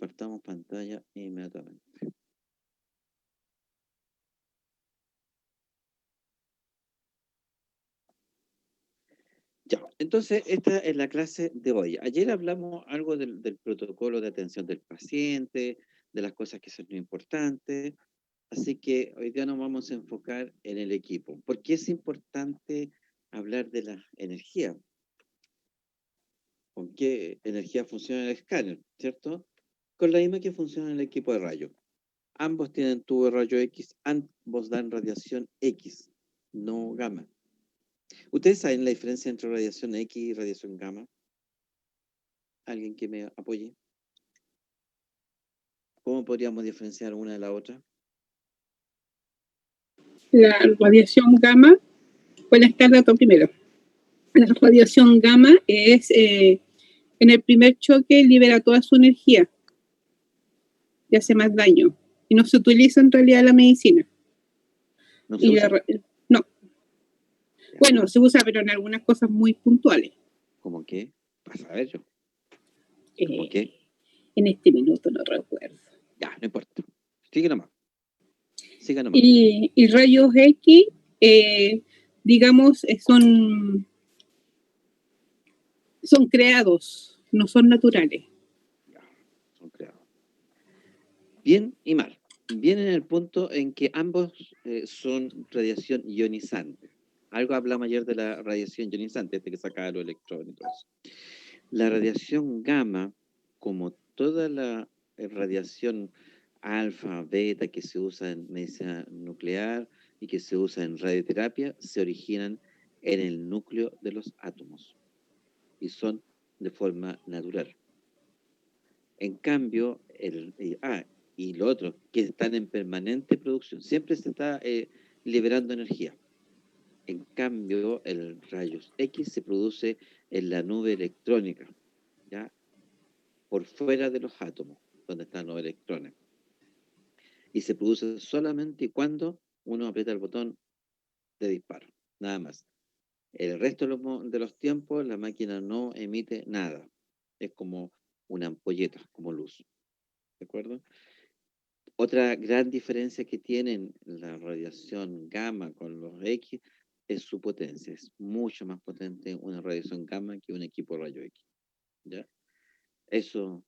Compartamos pantalla inmediatamente. Ya, entonces esta es la clase de hoy. Ayer hablamos algo del protocolo de atención del paciente, de las cosas que son importantes, así que hoy día nos vamos a enfocar en el equipo. ¿Por qué es importante hablar de la energía? ¿Con qué energía funciona el escáner, cierto? Con la misma que funciona el equipo de rayos. Ambos tienen tubo de rayo X, ambos dan radiación X, no gamma. ¿Ustedes saben la diferencia entre radiación X y radiación gamma? ¿Alguien que me apoye? ¿Cómo podríamos diferenciar una de la otra? La radiación gamma, voy a estar dato primero. La radiación gamma es, en el primer choque, libera toda su energía y hace más daño. Y no se utiliza en realidad en la medicina. ¿No se usa? No. Bueno, se usa, pero en algunas cosas muy puntuales. ¿Cómo qué? Para saber yo. ¿Cómo qué? En este minuto no recuerdo. Ya, no importa. Sigue nomás. Siga nomás. Y rayos X, digamos, son creados, no son naturales. Ya, son creados. Bien y mal. Bien en el punto en que ambos son radiación ionizante. Algo hablamos ayer de la radiación ionizante, que sacaba los electrones y todo eso. La radiación gamma, como toda la radiación alfa, beta que se usa en medicina nuclear y que se usa en radioterapia, se originan en el núcleo de los átomos y son de forma natural. En cambio, y lo otro, que están en permanente producción, siempre se está liberando energía. En cambio, el rayos X se produce en la nube electrónica, ¿ya? Por fuera de los átomos, donde están los electrones. Y se produce solamente cuando uno aprieta el botón de disparo, nada más. El resto de los tiempos la máquina no emite nada. Es como una ampolleta, como luz. ¿De acuerdo? Otra gran diferencia que tienen la radiación gamma con los X es su potencia. Es mucho más potente una radiación gamma que un equipo rayo X. ¿Ya? Eso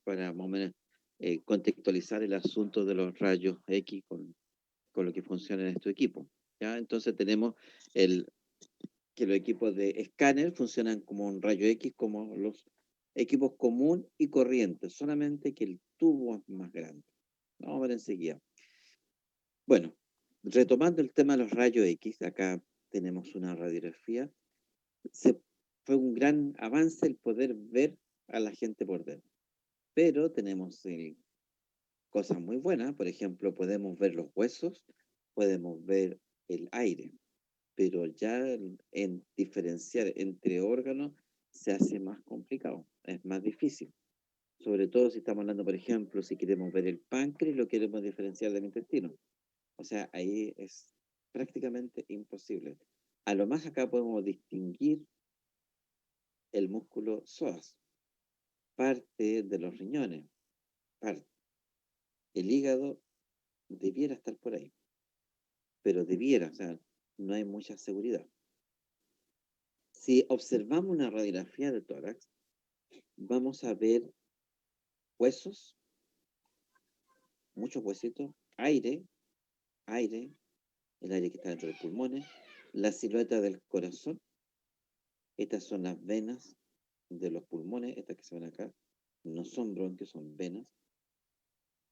para más o menos contextualizar el asunto de los rayos X con lo que funciona en este equipo. ¿Ya? Entonces tenemos que los equipos de escáner funcionan como un rayo X, como los equipos común y corriente, solamente que el tubo es más grande. Vamos a ver enseguida. Bueno, retomando el tema de los rayos X, acá tenemos una radiografía. Fue un gran avance el poder ver a la gente por dentro. Pero tenemos cosas muy buenas, por ejemplo, podemos ver los huesos, podemos ver el aire, pero ya en diferenciar entre órganos se hace más complicado, es más difícil. Sobre todo si estamos hablando, por ejemplo, si queremos ver el páncreas y lo queremos diferenciar del intestino. O sea, ahí es prácticamente imposible. A lo más acá podemos distinguir el músculo psoas, parte de los riñones, parte. El hígado debiera estar por ahí, pero debiera, o sea, no hay mucha seguridad. Si observamos una radiografía de tórax, vamos a ver huesos, muchos huesitos, aire, el aire que está dentro de los pulmones, la silueta del corazón. Estas son las venas de los pulmones, estas que se ven acá, no son bronquios, son venas.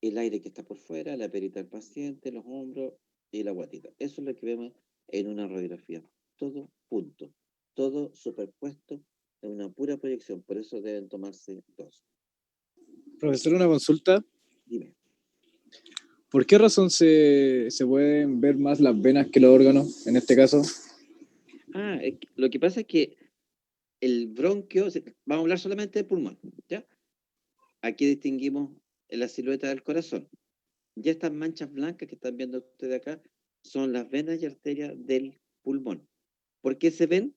El aire que está por fuera, la perita del paciente, los hombros y la guatita. Eso es lo que vemos en una radiografía. Todo junto, todo superpuesto en una pura proyección. Por eso deben tomarse dos. Profesor, una consulta. Dime. ¿Por qué razón se pueden ver más las venas que los órganos en este caso? Lo que pasa es que el bronquio, vamos a hablar solamente de pulmón, ¿ya? Aquí distinguimos la silueta del corazón. Ya estas manchas blancas que están viendo ustedes acá son las venas y arterias del pulmón. ¿Por qué se ven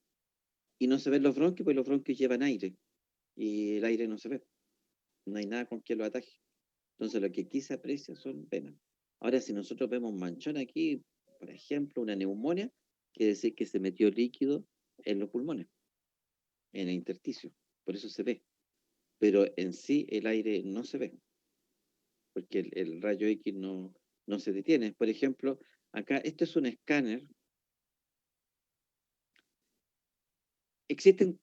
y no se ven los bronquios? Porque los bronquios llevan aire y el aire no se ve. No hay nada con que lo ataje. Entonces, lo que aquí se aprecia son venas. Ahora, si nosotros vemos manchón aquí, por ejemplo, una neumonía, quiere decir que se metió líquido en los pulmones, en el intersticio. Por eso se ve. Pero en sí el aire no se ve, porque el rayo X no se detiene. Por ejemplo, acá, esto es un escáner. Existen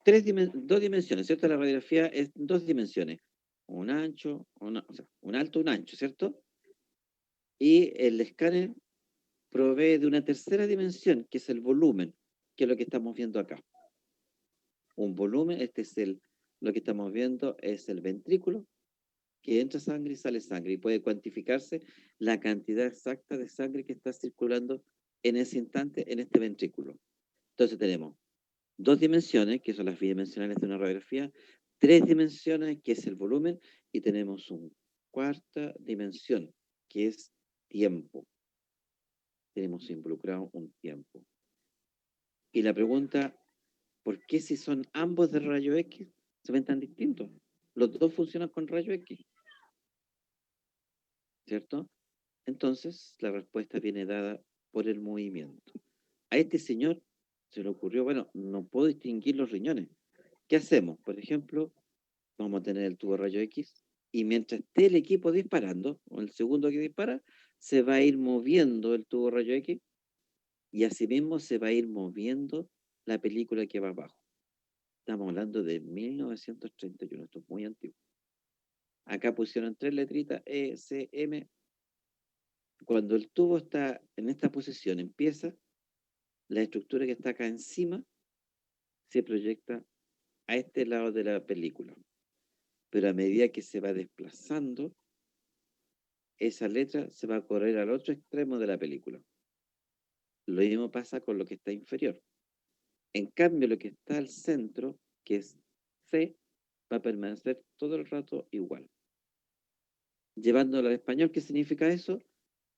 dos dimensiones, ¿cierto? La radiografía es dos dimensiones. Un ancho, o sea, un alto, un ancho, ¿cierto? Y el escáner provee de una tercera dimensión, que es el volumen, que es lo que estamos viendo acá. Un volumen, lo que estamos viendo es el ventrículo, que entra sangre y sale sangre, y puede cuantificarse la cantidad exacta de sangre que está circulando en ese instante en este ventrículo. Entonces tenemos dos dimensiones, que son las bidimensionales de una radiografía, tres dimensiones, que es el volumen, y tenemos una cuarta dimensión, que es tiempo. Tenemos involucrado un tiempo. Y la pregunta, ¿por qué si son ambos de rayo X se ven tan distintos? Los dos funcionan con rayo X, ¿cierto? Entonces, la respuesta viene dada por el movimiento. A este señor se le ocurrió, bueno, no puedo distinguir los riñones. ¿Qué hacemos? Por ejemplo, vamos a tener el tubo rayo X y mientras esté el equipo disparando, o el segundo que dispara, se va a ir moviendo el tubo rayo X y asimismo se va a ir moviendo la película que va abajo. Estamos hablando de 1931, esto es muy antiguo. Acá pusieron tres letritas, E, C, M. Cuando el tubo está en esta posición, empieza, la estructura que está acá encima se proyecta a este lado de la película. Pero a medida que se va desplazando, esa letra se va a correr al otro extremo de la película. Lo mismo pasa con lo que está inferior. En cambio, lo que está al centro, que es C, va a permanecer todo el rato igual. Llevándolo al español, ¿qué significa eso?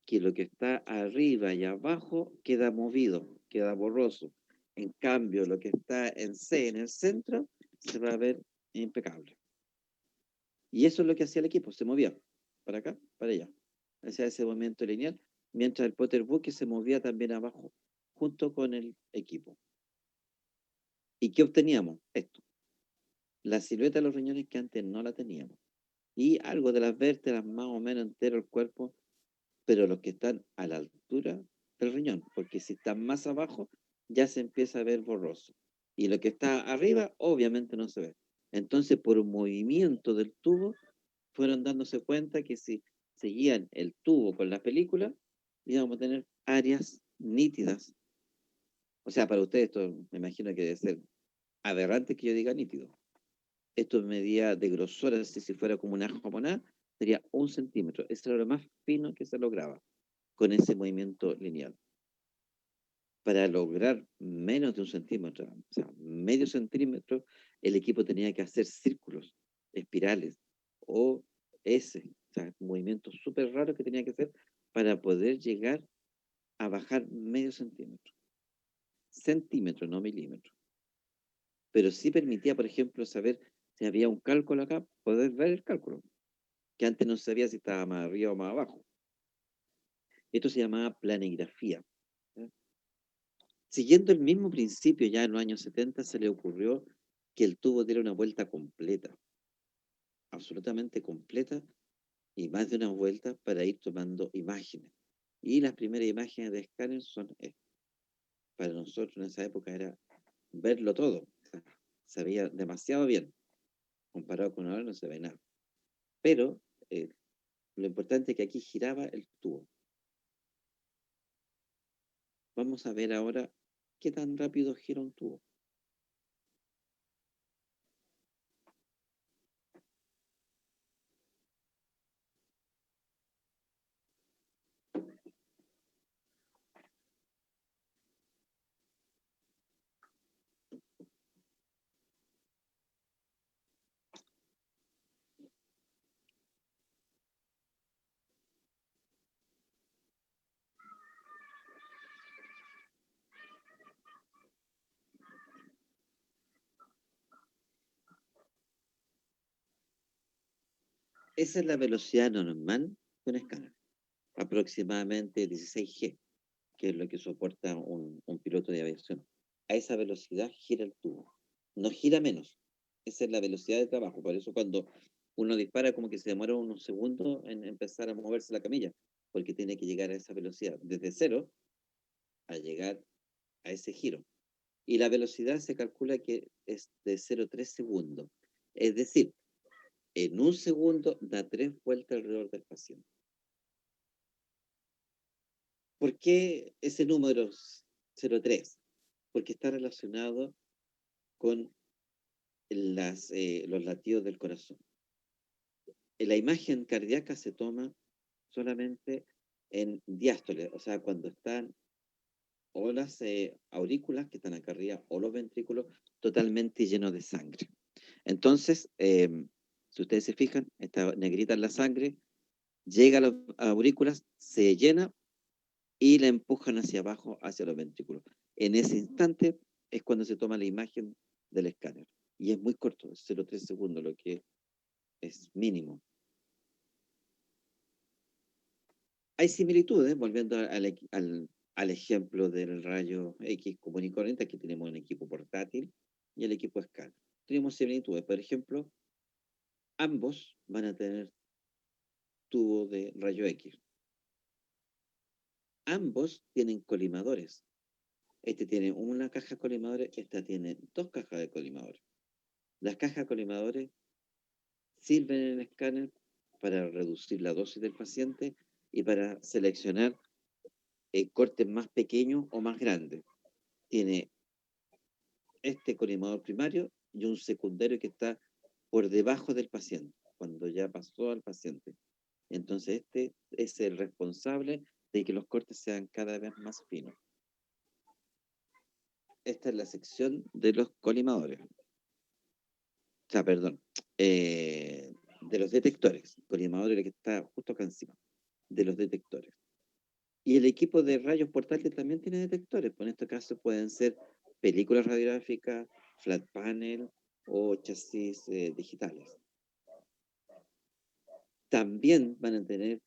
Que lo que está arriba y abajo queda movido, queda borroso. En cambio, lo que está en C, en el centro, se va a ver impecable. Y eso es lo que hacía el equipo, se movía para acá, para allá. Hacía ese movimiento lineal, mientras el Potter Buque se movía también abajo, junto con el equipo. ¿Y qué obteníamos? Esto. La silueta de los riñones que antes no la teníamos. Y algo de las vértebras, más o menos entero el cuerpo, pero los que están a la altura del riñón, porque si están más abajo, ya se empieza a ver borroso. Y lo que está arriba, obviamente no se ve. Entonces, por un movimiento del tubo, fueron dándose cuenta que si seguían el tubo con la película, íbamos a tener áreas nítidas. O sea, para ustedes esto me imagino que debe ser aberrante que yo diga nítido. Esto medía de grosor, así si fuera como una jamonada, sería 1 centímetro. Eso era lo más fino que se lograba con ese movimiento lineal. Para lograr menos de 1 centímetro, o sea, medio centímetro, el equipo tenía que hacer círculos, espirales o S, o sea, movimientos súper raros que tenía que hacer para poder llegar a bajar medio centímetro. Centímetro, no milímetro. Pero sí permitía, por ejemplo, saber si había un cálculo acá, poder ver el cálculo, que antes no sabía si estaba más arriba o más abajo. Esto se llamaba planigrafía. ¿Ya? Siguiendo el mismo principio, ya en los años 70 se le ocurrió que el tubo diera una vuelta completa, absolutamente completa, y más de una vuelta para ir tomando imágenes. Y las primeras imágenes de escáner son estas. Para nosotros en esa época era verlo todo. O sea, se veía demasiado bien. Comparado con ahora no se ve nada. Pero lo importante es que aquí giraba el tubo. Vamos a ver ahora qué tan rápido gira un tubo. Esa es la velocidad normal de un escáner, aproximadamente 16G, que es lo que soporta un piloto de aviación. A esa velocidad gira el tubo, no gira menos. Esa es la velocidad de trabajo. Por eso cuando uno dispara, como que se demora unos segundos en empezar a moverse la camilla, porque tiene que llegar a esa velocidad, desde cero a llegar a ese giro. Y la velocidad se calcula que es de 0,3 segundos. Es decir, en un segundo da 3 vueltas alrededor del paciente. ¿Por qué ese número 0,3? Porque está relacionado con los latidos del corazón. La imagen cardíaca se toma solamente en diástole, o sea, cuando están o las aurículas que están acá arriba o los ventrículos totalmente llenos de sangre. Entonces, si ustedes se fijan, esta negrita en la sangre llega a las aurículas, se llena y la empujan hacia abajo, hacia los ventrículos. En ese instante es cuando se toma la imagen del escáner. Y es muy corto, es 0,3 segundos, lo que es mínimo. Hay similitudes, volviendo al ejemplo del rayo X común y corriente, aquí tenemos un equipo portátil y el equipo escáner. Tenemos similitudes, por ejemplo, ambos van a tener tubo de rayo X. Ambos tienen colimadores. Este tiene una caja de colimadores, esta tiene 2 cajas de colimadores. Las cajas de colimadores sirven en el escáner para reducir la dosis del paciente y para seleccionar cortes más pequeños o más grandes. Tiene este colimador primario y un secundario que está por debajo del paciente, cuando ya pasó al paciente. Entonces este es el responsable de que los cortes sean cada vez más finos. Esta es la sección de los colimadores. O sea, perdón, de los detectores. Colimador es el que está justo acá encima, de los detectores. Y el equipo de rayos portátil también tiene detectores, pues en este caso pueden ser películas radiográficas, flat panel o chasis digitales. También van a tener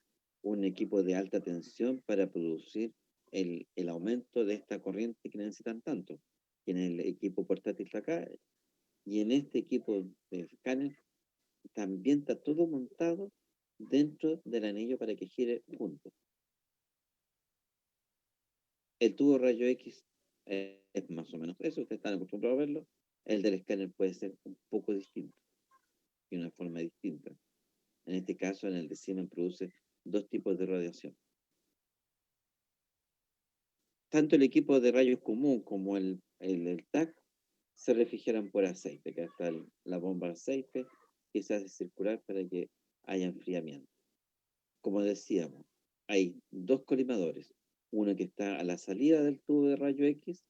un equipo de alta tensión para producir el aumento de esta corriente que necesitan tanto. En el equipo portátil está acá y en este equipo de escáner también está todo montado dentro del anillo para que gire junto. El tubo rayo X es más o menos eso, ustedes están acostumbrados a verlo. El del escáner puede ser un poco distinto, de una forma distinta. En este caso, en el de Siemens produce 2 tipos de radiación. Tanto el equipo de rayos común como el TAC se refrigeran por aceite, que está la bomba de aceite que se hace circular para que haya enfriamiento. Como decíamos, hay 2 colimadores, uno que está a la salida del tubo de rayo X,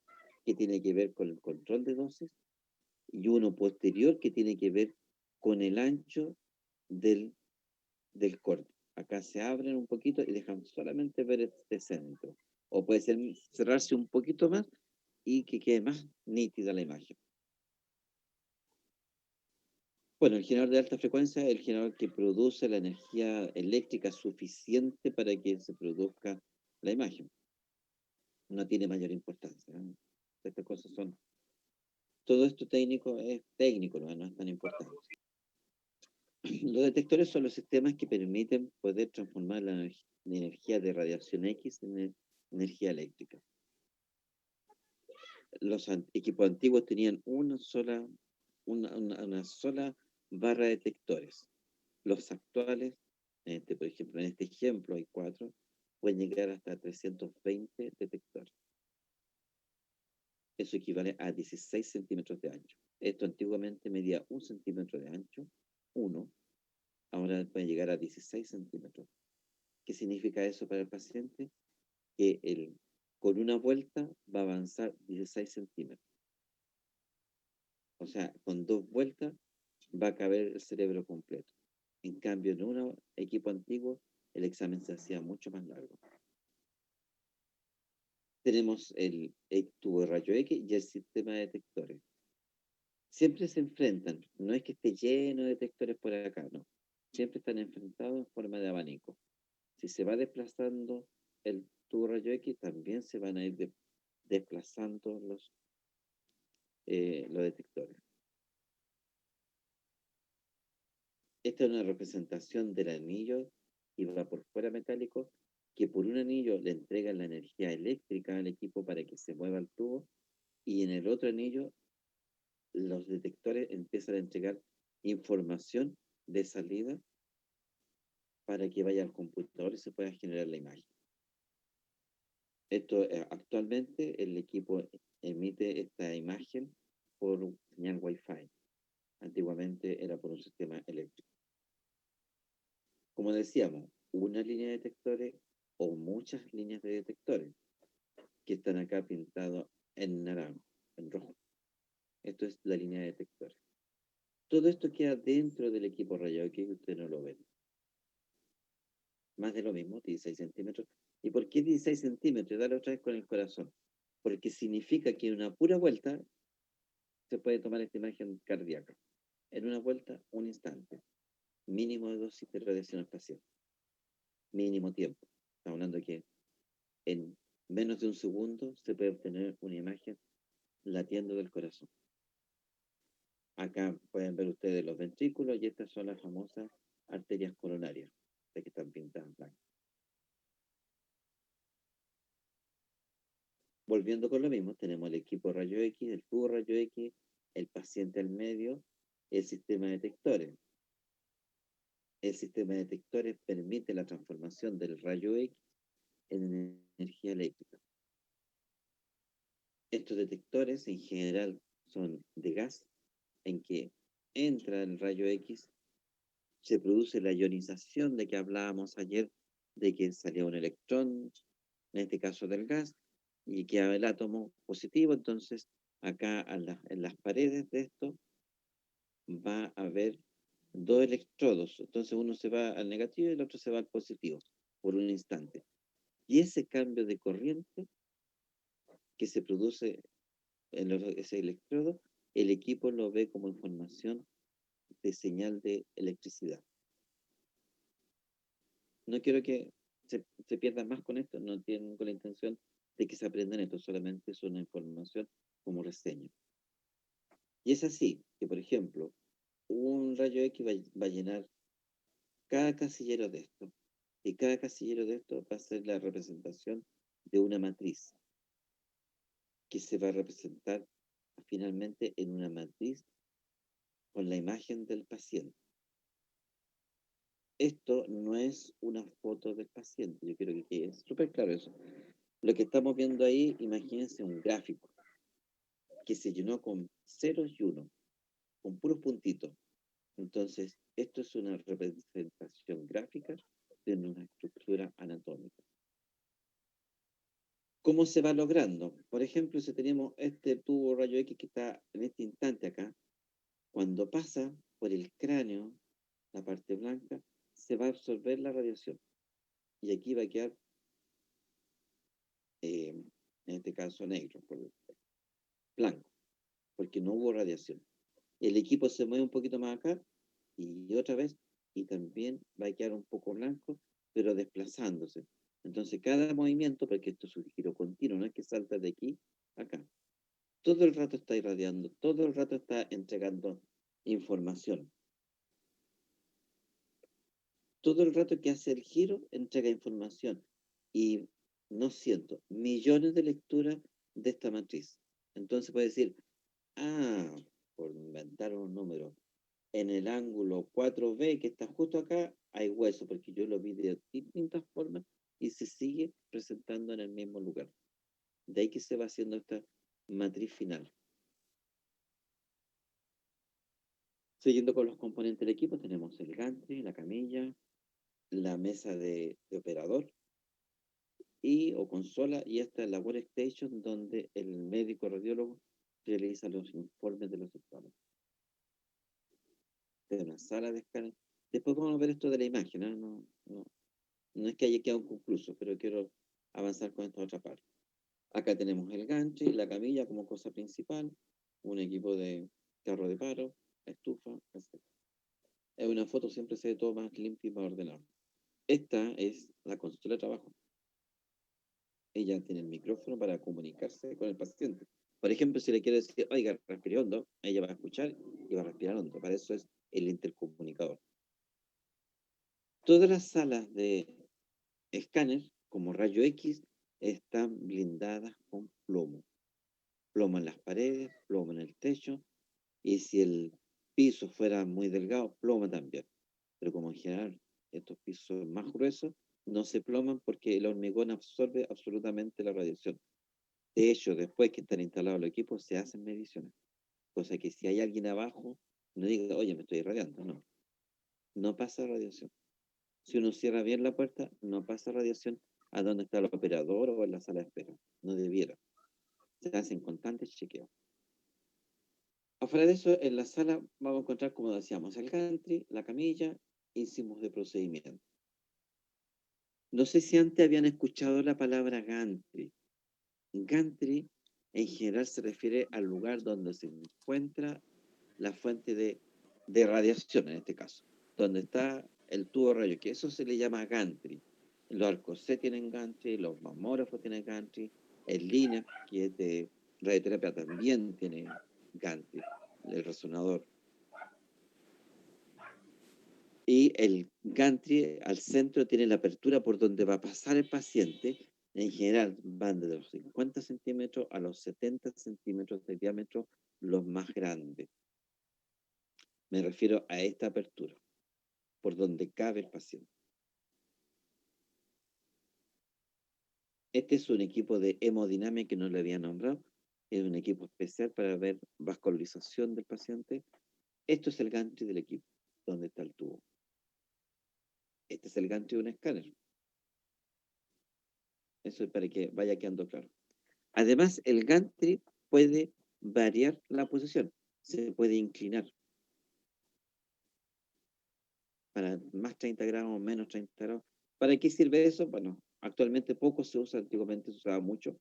que tiene que ver con el control de dosis, y uno posterior que tiene que ver con el ancho del corte. Acá se abren un poquito y dejan solamente ver este centro. O puede ser cerrarse un poquito más y que quede más nítida la imagen. Bueno, el generador de alta frecuencia es el generador que produce la energía eléctrica suficiente para que se produzca la imagen. No tiene mayor importancia, ¿eh? Estas cosas son... Todo esto técnico es técnico, no es tan importante. Los detectores son los sistemas que permiten poder transformar la energía de radiación X en energía eléctrica. Los equipos antiguos tenían una sola barra de detectores. Los actuales, por ejemplo, en este ejemplo hay 4, pueden llegar hasta 320 detectores. Eso equivale a 16 centímetros de ancho. Esto antiguamente medía 1 centímetro de ancho, 1, ahora puede llegar a 16 centímetros. ¿Qué significa eso para el paciente? Que con una vuelta va a avanzar 16 centímetros. O sea, con 2 vueltas va a caber el cerebro completo. En cambio, en un equipo antiguo, el examen se hacía mucho más largo. Tenemos el tubo de rayo X y el sistema de detectores. Siempre se enfrentan, no es que esté lleno de detectores por acá, no. siempre están enfrentados en forma de abanico. Si se va desplazando el tubo rayo X, también se van a ir desplazando los detectores. Esta es una representación del anillo y va por fuera metálico, que por un anillo le entrega la energía eléctrica al equipo para que se mueva el tubo, y en el otro anillo los detectores empiezan a entregar información de salida para que vaya al computador y se pueda generar la imagen. Esto actualmente el equipo emite esta imagen por señal Wi-Fi. Antiguamente era por un sistema eléctrico. Como decíamos, una línea de detectores o muchas líneas de detectores que están acá pintados en naranjo, en rojo. Esto es la línea de detectores. Todo esto queda dentro del equipo rayo X, que usted no lo ve. Más de lo mismo, 16 centímetros. ¿Y por qué 16 centímetros? Dale otra vez con el corazón. Porque significa que en una pura vuelta se puede tomar esta imagen cardíaca. En una vuelta, un instante. Mínimo de dosis de radiación espacial. Mínimo tiempo. Estamos hablando de que en menos de un segundo se puede obtener una imagen latiendo del corazón. Acá pueden ver ustedes los ventrículos y estas son las famosas arterias coronarias, que están pintadas en blanco. Volviendo con lo mismo, tenemos el equipo rayo X, el tubo rayo X, el paciente al medio, el sistema de detectores. El sistema de detectores permite la transformación del rayo X en energía eléctrica. Estos detectores en general son de gas, en que entra el rayo X, se produce la ionización de que hablábamos ayer, de que salía un electrón, en este caso del gas, y queda el átomo positivo. Entonces acá en las paredes de esto va a haber dos electrodos. Entonces uno se va al negativo y el otro se va al positivo por un instante. Y ese cambio de corriente que se produce en ese electrodo, el equipo lo ve como información de señal de electricidad. No quiero que se pierdan más con esto, no tienen con la intención de que se aprendan esto, solamente es una información como reseña. Y es así, que por ejemplo, un rayo X va a llenar cada casillero de esto, y cada casillero de esto va a ser la representación de una matriz, que se va a representar finalmente en una matriz con la imagen del paciente. Esto no es una foto del paciente, yo quiero que quede súper claro eso. Lo que estamos viendo ahí, imagínense un gráfico que se llenó con ceros y unos, con puros puntitos. Entonces, esto es una representación gráfica de una estructura anatómica. ¿Cómo se va logrando? Por ejemplo, si tenemos este tubo rayo X que está en este instante acá, cuando pasa por el cráneo, la parte blanca, se va a absorber la radiación. Y aquí va a quedar, en este caso, negro, blanco, porque no hubo radiación. El equipo se mueve un poquito más acá y otra vez, y también va a quedar un poco blanco, pero desplazándose. Entonces, cada movimiento, porque esto es un giro continuo, no es que salta de aquí a acá. Todo el rato está irradiando, todo el rato está entregando información. Todo el rato que hace el giro, entrega información. Y no siento millones de lecturas de esta matriz. Entonces puede decir, por inventar un número, en el ángulo 4B que está justo acá, hay hueso, porque yo lo vi de distintas formas y se sigue presentando en el mismo lugar. De ahí que se va haciendo esta matriz final. Siguiendo con los componentes del equipo, tenemos el gantry, la camilla, la mesa de operador o consola, y esta es la workstation donde el médico radiólogo realiza los informes de los exámenes. De una sala de escáner. Después vamos a ver esto de la imagen, ¿eh? No es que haya quedado inconcluso, pero quiero avanzar con esta otra parte. Acá tenemos el gancho, la camilla como cosa principal, un equipo de carro de paro, estufa, etc. En una foto siempre se ve todo más limpio y más ordenado. Esta es la consola de trabajo. Ella tiene el micrófono para comunicarse con el paciente. Por ejemplo, si le quiere decir, oiga, respire hondo, ella va a escuchar y va a respirar hondo. Para eso es el intercomunicador. Todas las salas de escáner, como rayo X, están blindadas con plomo. Plomo en las paredes, plomo en el techo, y si el piso fuera muy delgado, plomo también. Pero como en general estos pisos son más gruesos, no se ploman porque el hormigón absorbe absolutamente la radiación. De hecho, después que están instalados los equipos, se hacen mediciones. Cosa que si hay alguien abajo, no diga, oye, me estoy irradiando. No, no pasa radiación. Si uno cierra bien la puerta, no pasa radiación a donde está el operador o en la sala de espera. No debiera. Se hacen constantes chequeos. Afuera de eso, en la sala vamos a encontrar, como decíamos, el gantry, la camilla, insumos de procedimiento. No sé si antes habían escuchado la palabra gantry. Gantry en general se refiere al lugar donde se encuentra la fuente de radiación, en este caso, donde está el tubo rayo, que eso se le llama gantry. Los Arcosé tienen gantry, los mamógrafos tienen gantry, el LINAC, que es de radioterapia, también tiene gantry, el resonador. Y el gantry al centro tiene la apertura por donde va a pasar el paciente. En general van desde los 50 centímetros a los 70 centímetros de diámetro, los más grandes. Me refiero a esta apertura, por donde cabe el paciente. Este es un equipo de hemodinámica que no le había nombrado. Es un equipo especial para ver vascularización del paciente. Esto es el gantry del equipo, donde está el tubo. Este es el gantry de un escáner. Eso es para que vaya quedando claro. Además, el gantry puede variar la posición. Se puede inclinar para más 30 grados o menos 30 grados. ¿Para qué sirve eso? Bueno, actualmente poco se usa, antiguamente se usaba mucho.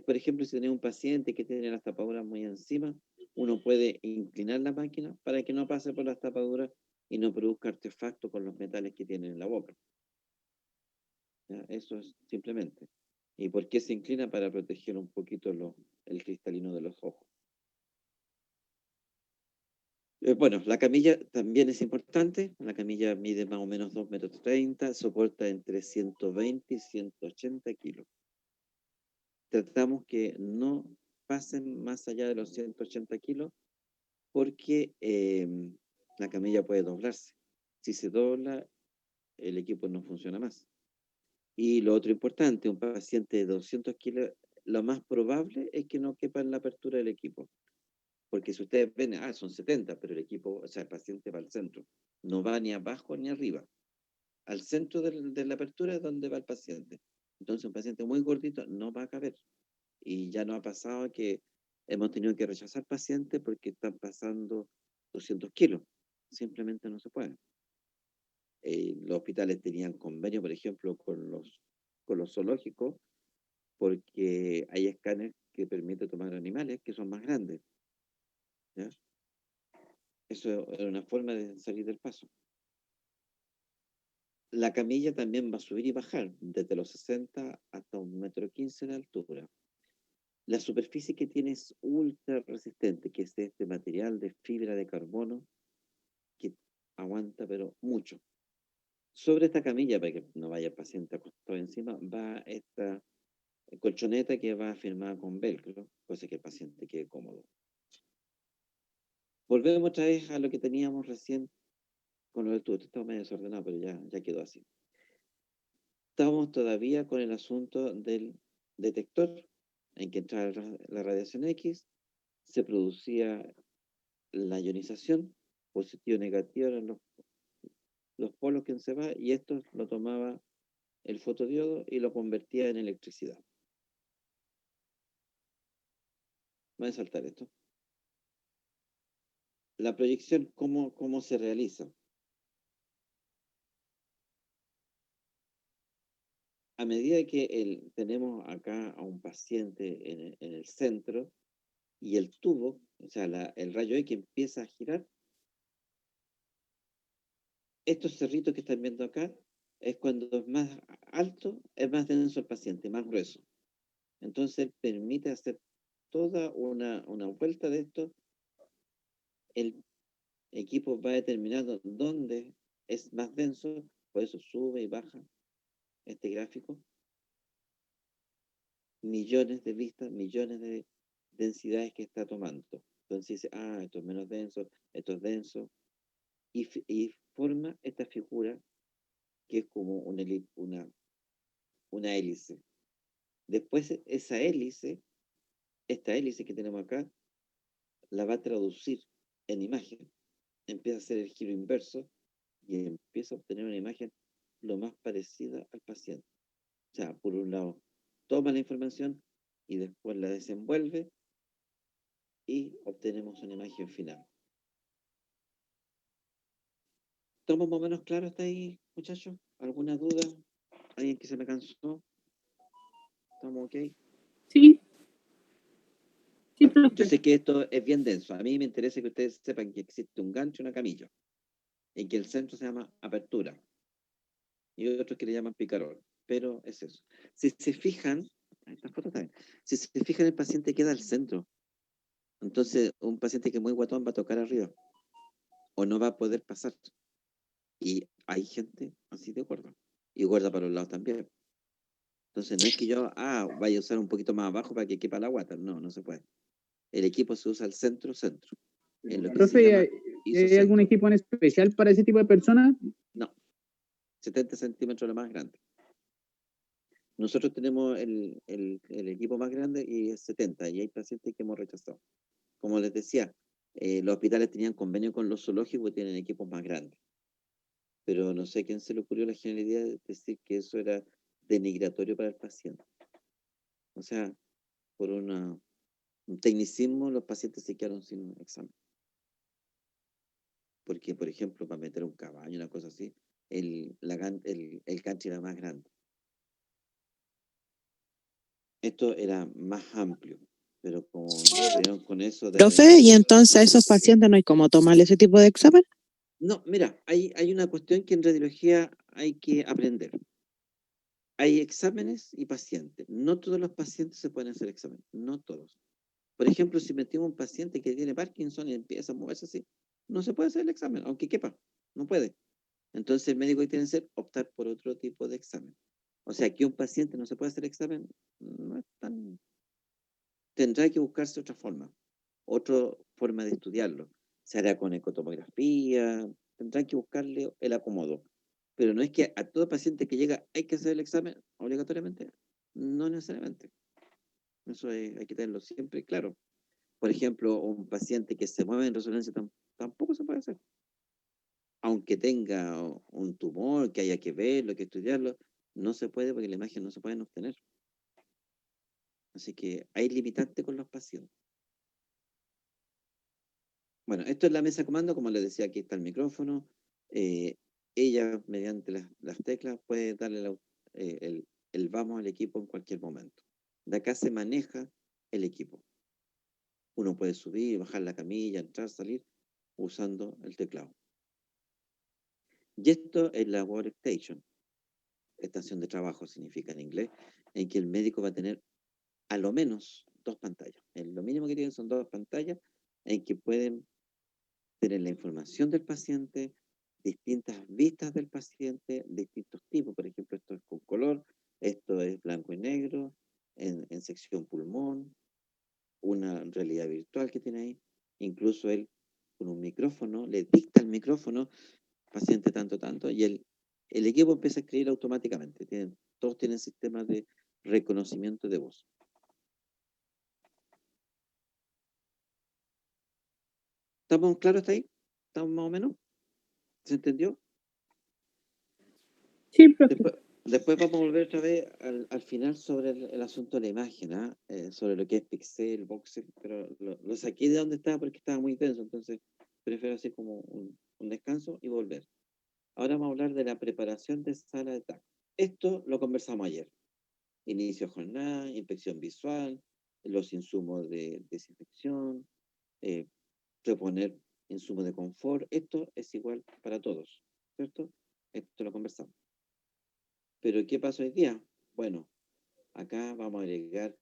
Por ejemplo, si tenés un paciente que tiene las tapaduras muy encima, uno puede inclinar la máquina para que no pase por las tapaduras y no produzca artefactos con los metales que tiene en la boca. ¿Ya? Eso es simplemente. ¿Y por qué se inclina? Para proteger un poquito el cristalino de los ojos. Bueno, la camilla también es importante. La camilla mide más o menos 2,30 metros, soporta entre 120 y 180 kilos. Tratamos que no pasen más allá de los 180 kilos porque la camilla puede doblarse. Si se dobla, el equipo no funciona más. Y lo otro importante, un paciente de 200 kilos, lo más probable es que no quepa en la apertura del equipo. Porque si ustedes ven, son 70, pero el equipo, o sea, el paciente va al centro. No va ni abajo ni arriba. Al centro de la apertura es donde va el paciente. Entonces, un paciente muy gordito no va a caber. Y ya nos ha pasado que hemos tenido que rechazar pacientes porque están pasando 200 kilos. Simplemente no se puede. Los hospitales tenían convenio, por ejemplo, con los zoológicos, porque hay escáneres que permiten tomar animales que son más grandes. ¿Ya? Eso es una forma de salir del paso. La camilla también va a subir y bajar desde los 60 hasta 1,15 m de altura. La superficie que tiene es ultra resistente, que es este material de fibra de carbono que aguanta pero mucho. Sobre esta camilla, para que no vaya el paciente acostado encima, va esta colchoneta que va firmada con velcro, cosa que el paciente quede cómodo. Volvemos otra vez a lo que teníamos recién con lo del tubo. Estaba medio desordenado, pero ya quedó así. Estamos todavía con el asunto del detector en que entraba la radiación X, se producía la ionización, positiva o negativa eran los polos que se va, y esto lo tomaba el fotodiodo y lo convertía en electricidad. Voy a saltar esto. La proyección, ¿cómo se realiza? A medida que tenemos acá a un paciente en el centro y el tubo, o sea, el rayo X empieza a girar, estos cerritos que están viendo acá, es cuando es más alto, es más denso el paciente, más grueso. Entonces permite hacer toda una vuelta de esto. El equipo va determinando dónde es más denso, por eso sube y baja este gráfico. Millones de vistas, millones de densidades que está tomando. Entonces dice, esto es menos denso, esto es denso, y forma esta figura que es como una hélice. Después esa hélice, esta hélice que tenemos acá, la va a traducir en imagen. Empieza a hacer el giro inverso y empieza a obtener una imagen lo más parecida al paciente. O sea, por un lado, toma la información y después la desenvuelve y obtenemos una imagen final. ¿Estamos más o menos claros hasta ahí, muchachos? ¿Alguna duda? ¿Alguien que se me cansó? ¿Estamos ok? Sí, sí, Bueno, yo profe. sé que esto es bien denso. A mí me interesa que ustedes sepan que existe un gancho y una camilla, y que el centro se llama apertura, y otros que le llaman picarón, pero es eso. Si se fijan, esta foto también, si se fijan, el paciente queda al centro. Entonces, un paciente que es muy guatón va a tocar arriba, o no va a poder pasar. Y hay gente así de gorda, y gorda para los lados también. Entonces, no es que yo, vaya a usar un poquito más abajo para que quepa la guata. No, no se puede. El equipo se usa al centro, en lo que se llama Profe, ¿hay algún isocentro. equipo en especial para ese tipo de personas? No, 70 centímetros lo más grande. Nosotros tenemos el equipo más grande y es 70, y hay pacientes que hemos rechazado. Como les decía, los hospitales tenían convenio con los zoológicos y tienen equipos más grandes. Pero no sé a quién se le ocurrió la genialidad de decir que eso era denigratorio para el paciente. O sea, por un tecnicismo, los pacientes se quedaron sin examen. Porque, por ejemplo, para meter un caballo, una cosa así, el canche era más grande. Esto era más amplio, pero como salieron con eso de... Profe, y entonces a esos pacientes no hay cómo tomarle ese tipo de examen. No, mira, hay una cuestión que en radiología hay que aprender. Hay exámenes y pacientes. No todos los pacientes se pueden hacer exámenes, no todos. Por ejemplo, si metimos un paciente que tiene Parkinson y empieza a moverse así, no se puede hacer el examen, aunque quepa, no puede. Entonces el médico tiene que optar por otro tipo de examen. O sea, que un paciente no se puede hacer examen, no es tan... Tendrá que buscarse otra forma de estudiarlo. Se hará con ecotomografía, tendrán que buscarle el acomodo. Pero no es que a todo paciente que llega hay que hacer el examen obligatoriamente, no necesariamente. Eso hay que tenerlo siempre claro. Por ejemplo, un paciente que se mueve en resonancia tampoco se puede hacer. Aunque tenga un tumor, que haya que verlo, que estudiarlo, no se puede porque la imagen no se pueden obtener. Así que hay limitante con los pacientes. Bueno, esto es la mesa de comando, como les decía, aquí está el micrófono. Ella, mediante las teclas, puede darle el vamos al equipo en cualquier momento. De acá se maneja el equipo. Uno puede subir, bajar la camilla, entrar, salir, usando el teclado. Y esto es la workstation, estación de trabajo significa en inglés, en que el médico va a tener a lo menos 2 pantallas. Lo mínimo que tienen son 2 pantallas en que pueden tener la información del paciente, distintas vistas del paciente, distintos tipos. Por ejemplo, esto es con color, esto es blanco y negro, en sección pulmón, una realidad virtual que tiene ahí. Incluso él con un micrófono, le dicta el micrófono, paciente tanto, y el equipo empieza a escribir automáticamente. Todos tienen sistemas de reconocimiento de voz. ¿Estamos claros hasta ahí? ¿Estamos más o menos? ¿Se entendió? Sí, profe. Después vamos a volver otra vez al final sobre el asunto de la imagen, sobre lo que es pixel, voxel, pero lo saqué de donde estaba porque estaba muy tenso, entonces prefiero hacer como un descanso y volver. Ahora vamos a hablar de la preparación de sala de TAC. Esto lo conversamos ayer. Inicio de jornada, inspección visual, los insumos de desinfección, reponer insumos de confort. Esto es igual para todos, ¿cierto? Esto lo conversamos. Pero ¿qué pasó hoy día? Bueno, acá vamos a agregar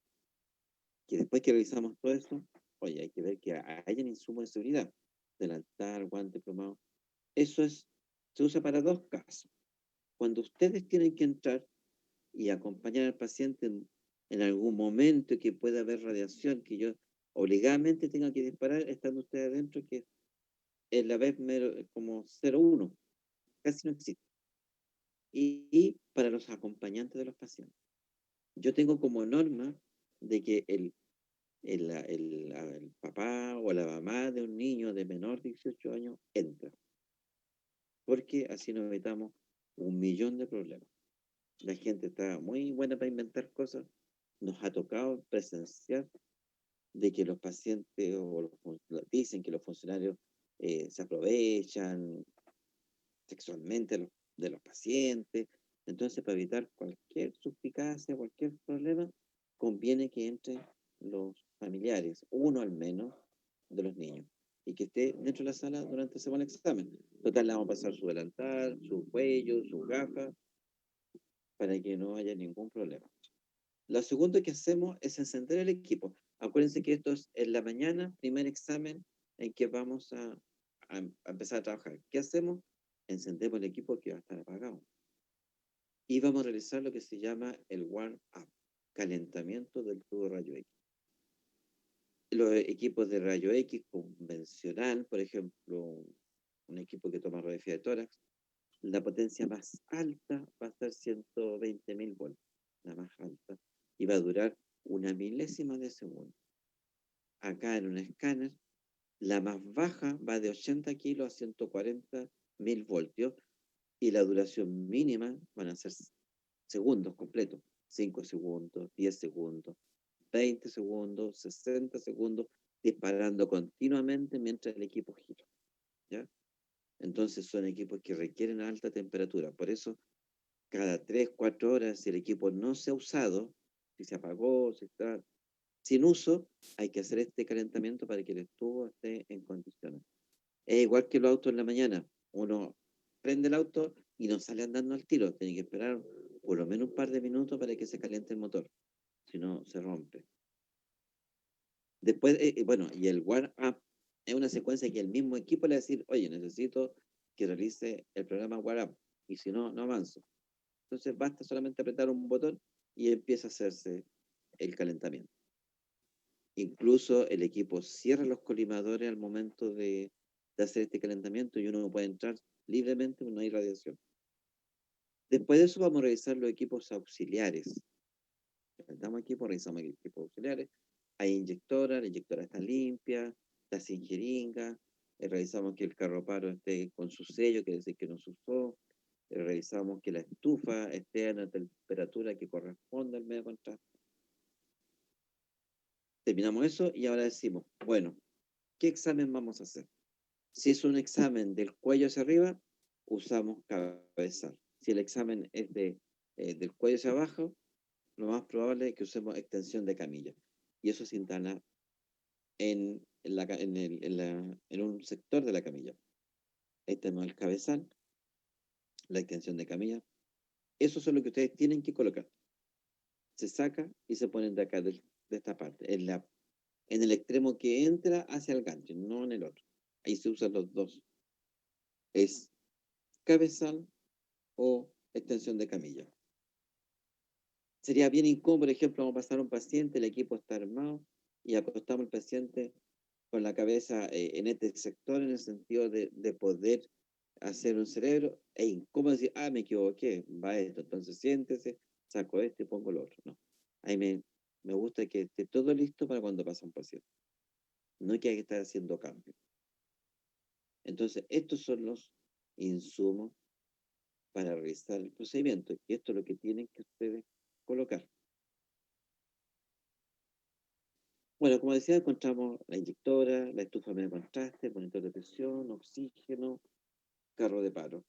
que después que revisamos todo eso, oye, hay que ver que hayan insumos de seguridad, delantal, guante, plomado. Eso se usa para dos casos. Cuando ustedes tienen que entrar y acompañar al paciente en algún momento que pueda haber radiación, que yo obligadamente tenga que disparar estando ustedes adentro, que es la vez como 0,1, casi no existe. Y para los acompañantes de los pacientes. Yo tengo como norma de que el papá o la mamá de un niño de menor de 18 años entra, porque así nos evitamos 1 millón de problemas. La gente está muy buena para inventar cosas. Nos ha tocado presenciar de que los pacientes dicen que los funcionarios se aprovechan sexualmente de los pacientes. Entonces, para evitar cualquier suspicacia, cualquier problema, conviene que entren los familiares, uno al menos, de los niños, y que esté dentro de la sala durante ese buen examen. Total, le vamos a pasar su delantal, su cuello, sus gafas, para que no haya ningún problema. Lo segundo que hacemos es encender el equipo. Acuérdense que esto es en la mañana, primer examen en que vamos a empezar a trabajar. ¿Qué hacemos? Encendemos el equipo que va a estar apagado. Y vamos a realizar lo que se llama el warm-up, calentamiento del tubo de rayo X. Los equipos de rayo X convencional, por ejemplo, un equipo que toma radiografía de tórax, la potencia más alta va a ser 120.000 volts, la más alta, y va a durar 1 milésima de segundo. Acá en un escáner, la más baja va de 80 kilos a 140.000 voltios, y la duración mínima van a ser segundos completos, 5 segundos, 10 segundos, 20 segundos, 60 segundos, disparando continuamente mientras el equipo gira, ¿ya? Entonces son equipos que requieren alta temperatura. Por eso, cada 3, 4 horas, si el equipo no se ha usado, si se apagó, si está sin uso, hay que hacer este calentamiento para que el tubo esté en condiciones. Es igual que los autos en la mañana. Uno prende el auto y no sale andando al tiro. Tiene que esperar por lo menos un par de minutos para que se caliente el motor. Si no, se rompe. Después, bueno, y el warm-up es una secuencia que el mismo equipo le va a decir, oye, necesito que realice el programa warm-up, y si no, no avanzo. Entonces basta solamente apretar un botón y empieza a hacerse el calentamiento. Incluso el equipo cierra los colimadores al momento de hacer este calentamiento, y uno puede entrar libremente, no hay radiación. Después de eso vamos a revisar los equipos auxiliares. Calentamos equipo, revisamos el equipo auxiliares. Hay inyectora, la inyectora está limpia, está sin jeringa. Revisamos que el carroparo esté con su sello, que decir que no se usó. Revisamos que la estufa esté a la temperatura que corresponde al medio contraste. Terminamos eso y ahora decimos, bueno, ¿qué examen vamos a hacer? Si es un examen del cuello hacia arriba, usamos cabezal. Si el examen es del cuello hacia abajo, lo más probable es que usemos extensión de camilla. Y eso se instala en un sector de la camilla. Ahí tenemos el cabezal, la extensión de camilla. Eso es lo que ustedes tienen que colocar. Se saca y se ponen de acá, de esta parte, en el extremo que entra hacia el gancho, no en el otro. Ahí se usan los dos. Es cabezal o extensión de camilla. Sería bien incómodo, por ejemplo, vamos a pasar a un paciente, el equipo está armado y acostamos al paciente con la cabeza en este sector, en el sentido de poder hacer un cerebro, e incómodo decir, me equivoqué, va esto, entonces siéntese, saco esto y pongo lo otro. No. Ahí me gusta que esté todo listo para cuando pasa un paciente. No hay que estar haciendo cambios. Entonces, estos son los insumos para realizar el procedimiento, y esto es lo que tienen que ustedes colocar. Bueno, como decía, encontramos la inyectora, la estufa medio contraste, monitor de presión, oxígeno, carro de paro,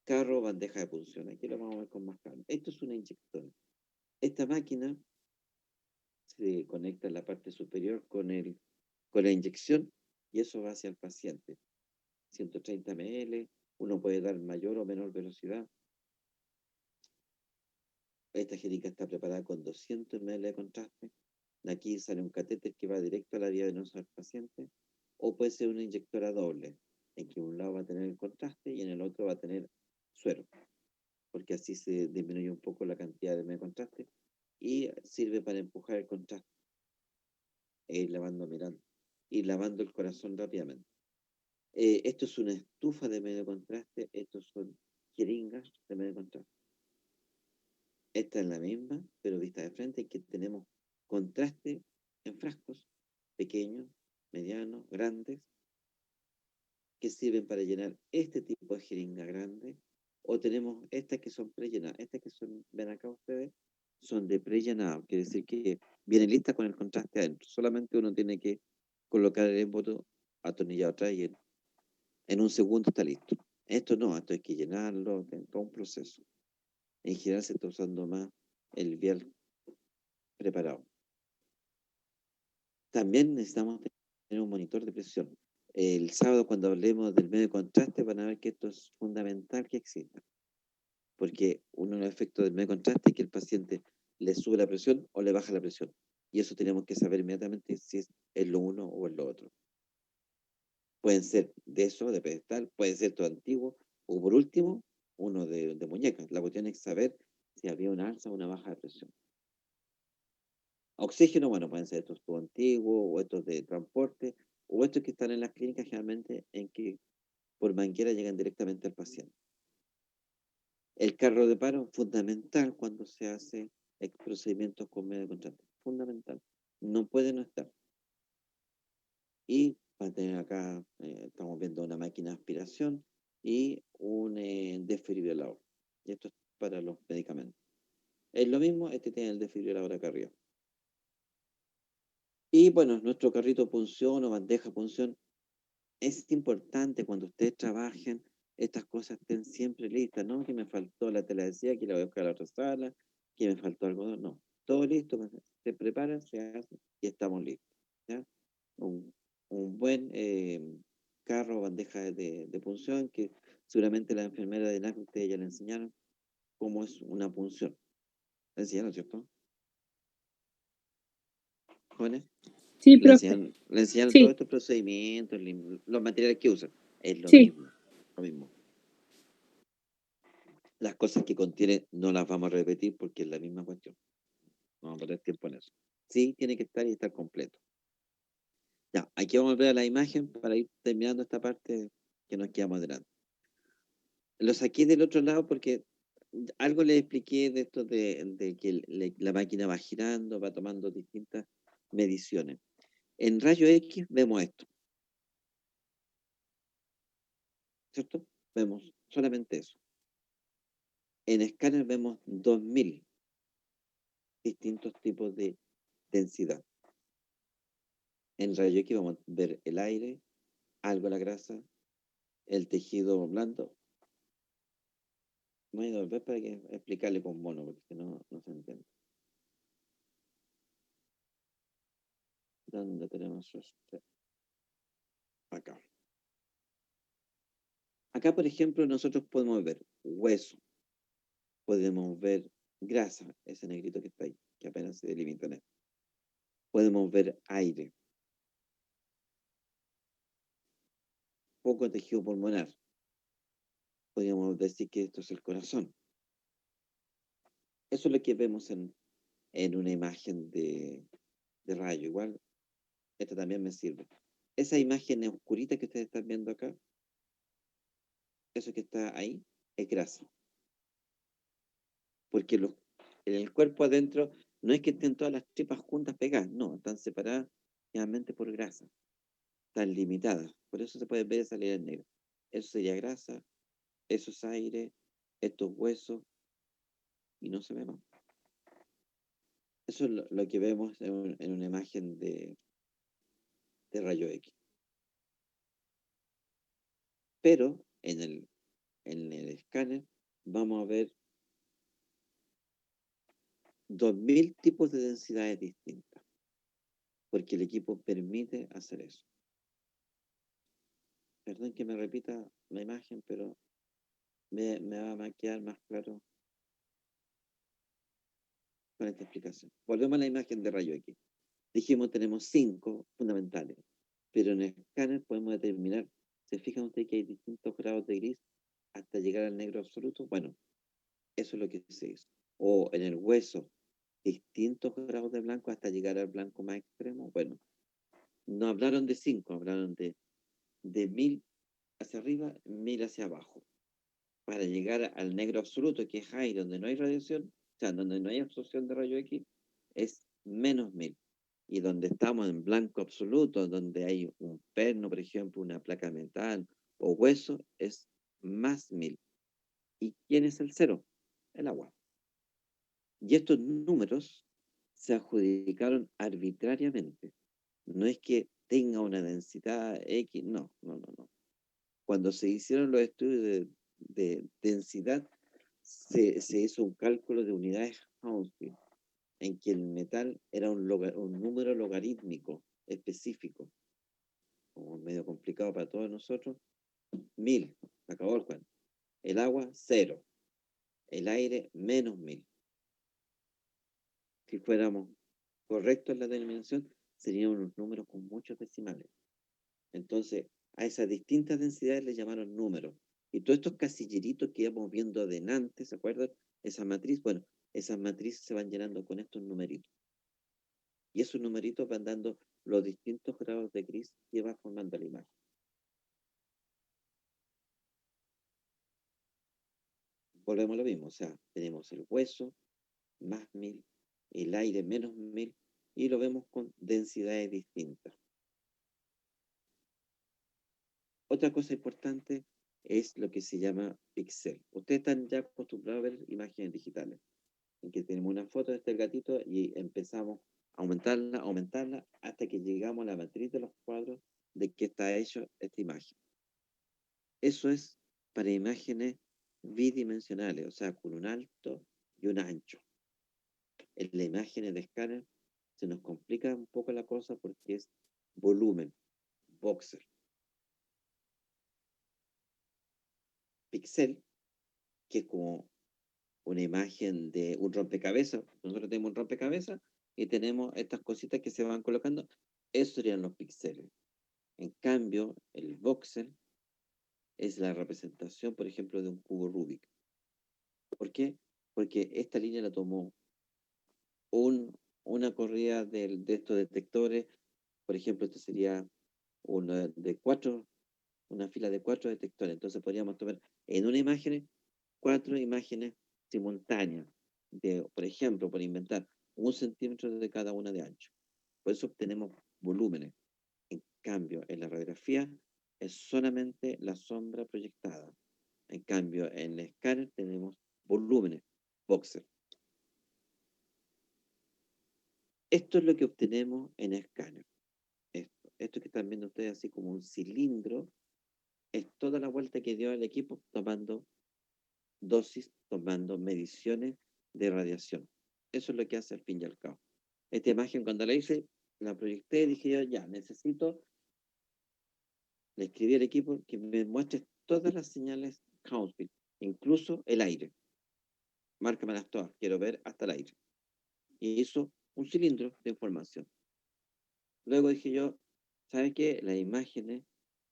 carro, bandeja de punción. Aquí lo vamos a ver con más calma. Esto es una inyectora. Esta máquina se conecta en la parte superior con la inyección, y eso va hacia el paciente. 130 ml, Uno puede dar mayor o menor velocidad. Esta jeringa está preparada con 200 ml de contraste. De aquí sale un catéter que va directo a la vía venosa del paciente, o puede ser una inyectora doble, en que un lado va a tener el contraste y en el otro va a tener suero, porque así se disminuye un poco la cantidad de medio contraste y sirve para empujar el contraste e ir lavando el corazón rápidamente. Esto es una estufa de medio contraste, estos son jeringas de medio contraste. Esta es la misma, pero vista de frente, que tenemos contraste en frascos pequeños, medianos, grandes, que sirven para llenar este tipo de jeringa grande, o tenemos estas que son prellenadas. Estas que son, ven acá ustedes, son de prellenado, quiere decir que viene lista con el contraste adentro. Solamente uno tiene que colocar el émboto atornillado atrás y en un segundo está listo. Esto no, esto hay que llenarlo, todo un proceso. En general se está usando más el vial preparado. También necesitamos tener un monitor de presión. El sábado, cuando hablemos del medio de contraste, van a ver que esto es fundamental que exista. Porque uno de los efectos del medio de contraste es que el paciente le sube la presión o le baja la presión. Y eso tenemos que saber inmediatamente si es lo uno o es lo otro. Pueden ser de eso, de pedestal, puede ser todo antiguo, o por último, uno de muñeca. La cuestión es saber si había una alza o una baja de presión. Oxígeno, bueno, pueden ser estos tubos antiguos, o estos de transporte, o estos que están en las clínicas generalmente en que por manguera llegan directamente al paciente. El carro de paro, fundamental cuando se hace procedimientos con medio de contraste. Fundamental. No puede no estar. Y para tener acá, estamos viendo una máquina de aspiración y un desfibrilador. Y esto es para los medicamentos. Es lo mismo, este tiene el desfibrilador acá arriba. Y bueno, nuestro carrito de punción o bandeja de punción, es importante cuando ustedes trabajen, estas cosas estén siempre listas, ¿no? Que me faltó la tela de seda, que la voy a buscar a la otra sala, que me faltó algodón, no. Todo listo, se prepara, se hace y estamos listos. ¿Ya? Un buen carro o bandeja de punción, que seguramente la enfermera de NAC ustedes ya le enseñaron cómo es una punción. ¿Le enseñaron, cierto? ¿Jóvenes? Sí, Le profe. enseñaron todos Sí, estos procedimientos, los materiales que usan. Es lo sí. mismo, lo mismo. Las cosas que contiene no las vamos a repetir porque es la misma cuestión. No vamos a perder tiempo en eso. Sí, tiene que estar y estar completo. Ya, aquí vamos a ver a la imagen para ir terminando esta parte que nos quedamos adelante. Lo saqué del otro lado porque algo les expliqué de esto de que la máquina va girando, va tomando distintas mediciones. En rayo X vemos esto, ¿cierto? Vemos solamente eso. En escáner vemos 2000 distintos tipos de densidad. En rayo X vamos a ver el aire, algo de la grasa, el tejido blando. Voy a volver para explicarle con mono, porque si no, no se entiende. ¿Dónde tenemos esto? Acá. Acá, por ejemplo, nosotros podemos ver hueso, podemos ver grasa, ese negrito que está ahí, que apenas se delimita en él. Podemos ver aire, poco tejido pulmonar. Podríamos decir que esto es el corazón. Eso es lo que vemos en una imagen de rayo. Igual, esta también me sirve. Esa imagen oscurita que ustedes están viendo acá, eso que está ahí, es grasa. Porque en el cuerpo adentro no es que estén todas las tripas juntas pegadas, no, están separadas generalmente por grasa, están limitadas, por eso se puede ver esa línea negra. Eso sería grasa, eso es aire, estos huesos, y no se ve más. Eso es lo que vemos en una imagen de rayo X. Pero en el escáner vamos a ver 2000 tipos de densidades distintas, porque el equipo permite hacer eso. Perdón que me repita la imagen, pero me va a quedar más claro con esta explicación. Volvemos a la imagen de rayo X. Dijimos, tenemos 5 fundamentales, pero en el escáner podemos determinar, ¿se fijan ustedes que hay distintos grados de gris hasta llegar al negro absoluto? Bueno, eso es lo que se hizo. O en el hueso, distintos grados de blanco hasta llegar al blanco más extremo. Bueno, no hablaron de 5, hablaron de 1000 hacia arriba, 1000 hacia abajo. Para llegar al negro absoluto, que es ahí donde no hay radiación, o sea, donde no hay absorción de rayo X, es menos 1000. Y donde estamos en blanco absoluto, donde hay un perno, por ejemplo, una placa de metal o hueso, es más 1000. ¿Y quién es el cero? El agua. Y estos números se adjudicaron arbitrariamente. No es que tenga una densidad X, no, no, no, no. Cuando se hicieron los estudios de densidad, se hizo un cálculo de unidades Hounsfield, en que el metal era un número logarítmico específico, como medio complicado para todos nosotros. 1000, acabó el cuento. El agua, 0. El aire, menos 1000. Si fuéramos correctos en la denominación, serían unos números con muchos decimales. Entonces, a esas distintas densidades le llamaron números. Y todos estos casilleritos que íbamos viendo adelante, ¿se acuerdan? Esa matriz, bueno, esas matrices se van llenando con estos numeritos. Y esos numeritos van dando los distintos grados de gris que va formando la imagen. Volvemos a lo mismo, o sea, tenemos el hueso, más 1000, el aire, menos 1000, y lo vemos con densidades distintas. Otra cosa importante es lo que se llama píxel. Ustedes están ya acostumbrados a ver imágenes digitales, en que tenemos una foto de este gatito y empezamos a aumentarla, hasta que llegamos a la matriz de los cuadros de que está hecho esta imagen. Eso es para imágenes bidimensionales, o sea, con un alto y un ancho. En las imágenes de escáner se nos complica un poco la cosa porque es volumen, voxel. Pixel, que es como una imagen de un rompecabezas. Nosotros tenemos un rompecabezas y tenemos estas cositas que se van colocando. Esos serían los píxeles. En cambio, el voxel es la representación, por ejemplo, de un cubo Rubik. ¿Por qué? Porque esta línea la tomó una corrida de estos detectores. Por ejemplo, esto sería una fila de 4 detectores. Entonces podríamos tomar en una imagen 4 imágenes simultáneas, por ejemplo, por inventar 1 centímetro de cada una de ancho. Por eso obtenemos volúmenes. En cambio, en la radiografía es solamente la sombra proyectada. En cambio, en el escáner tenemos volúmenes, voxel. Esto es lo que obtenemos en el escáner. Esto que están viendo ustedes así como un cilindro, es toda la vuelta que dio el equipo tomando dosis, tomando mediciones de radiación. Eso es lo que hace al fin y al cabo. Esta imagen cuando la hice, la proyecté y dije yo, ya, le escribí al equipo que me muestre todas las señales Hounsfield, incluso el aire. Márcamelas todas, quiero ver hasta el aire. Y hizo un cilindro de información. Luego dije yo, ¿sabes qué? Las imágenes,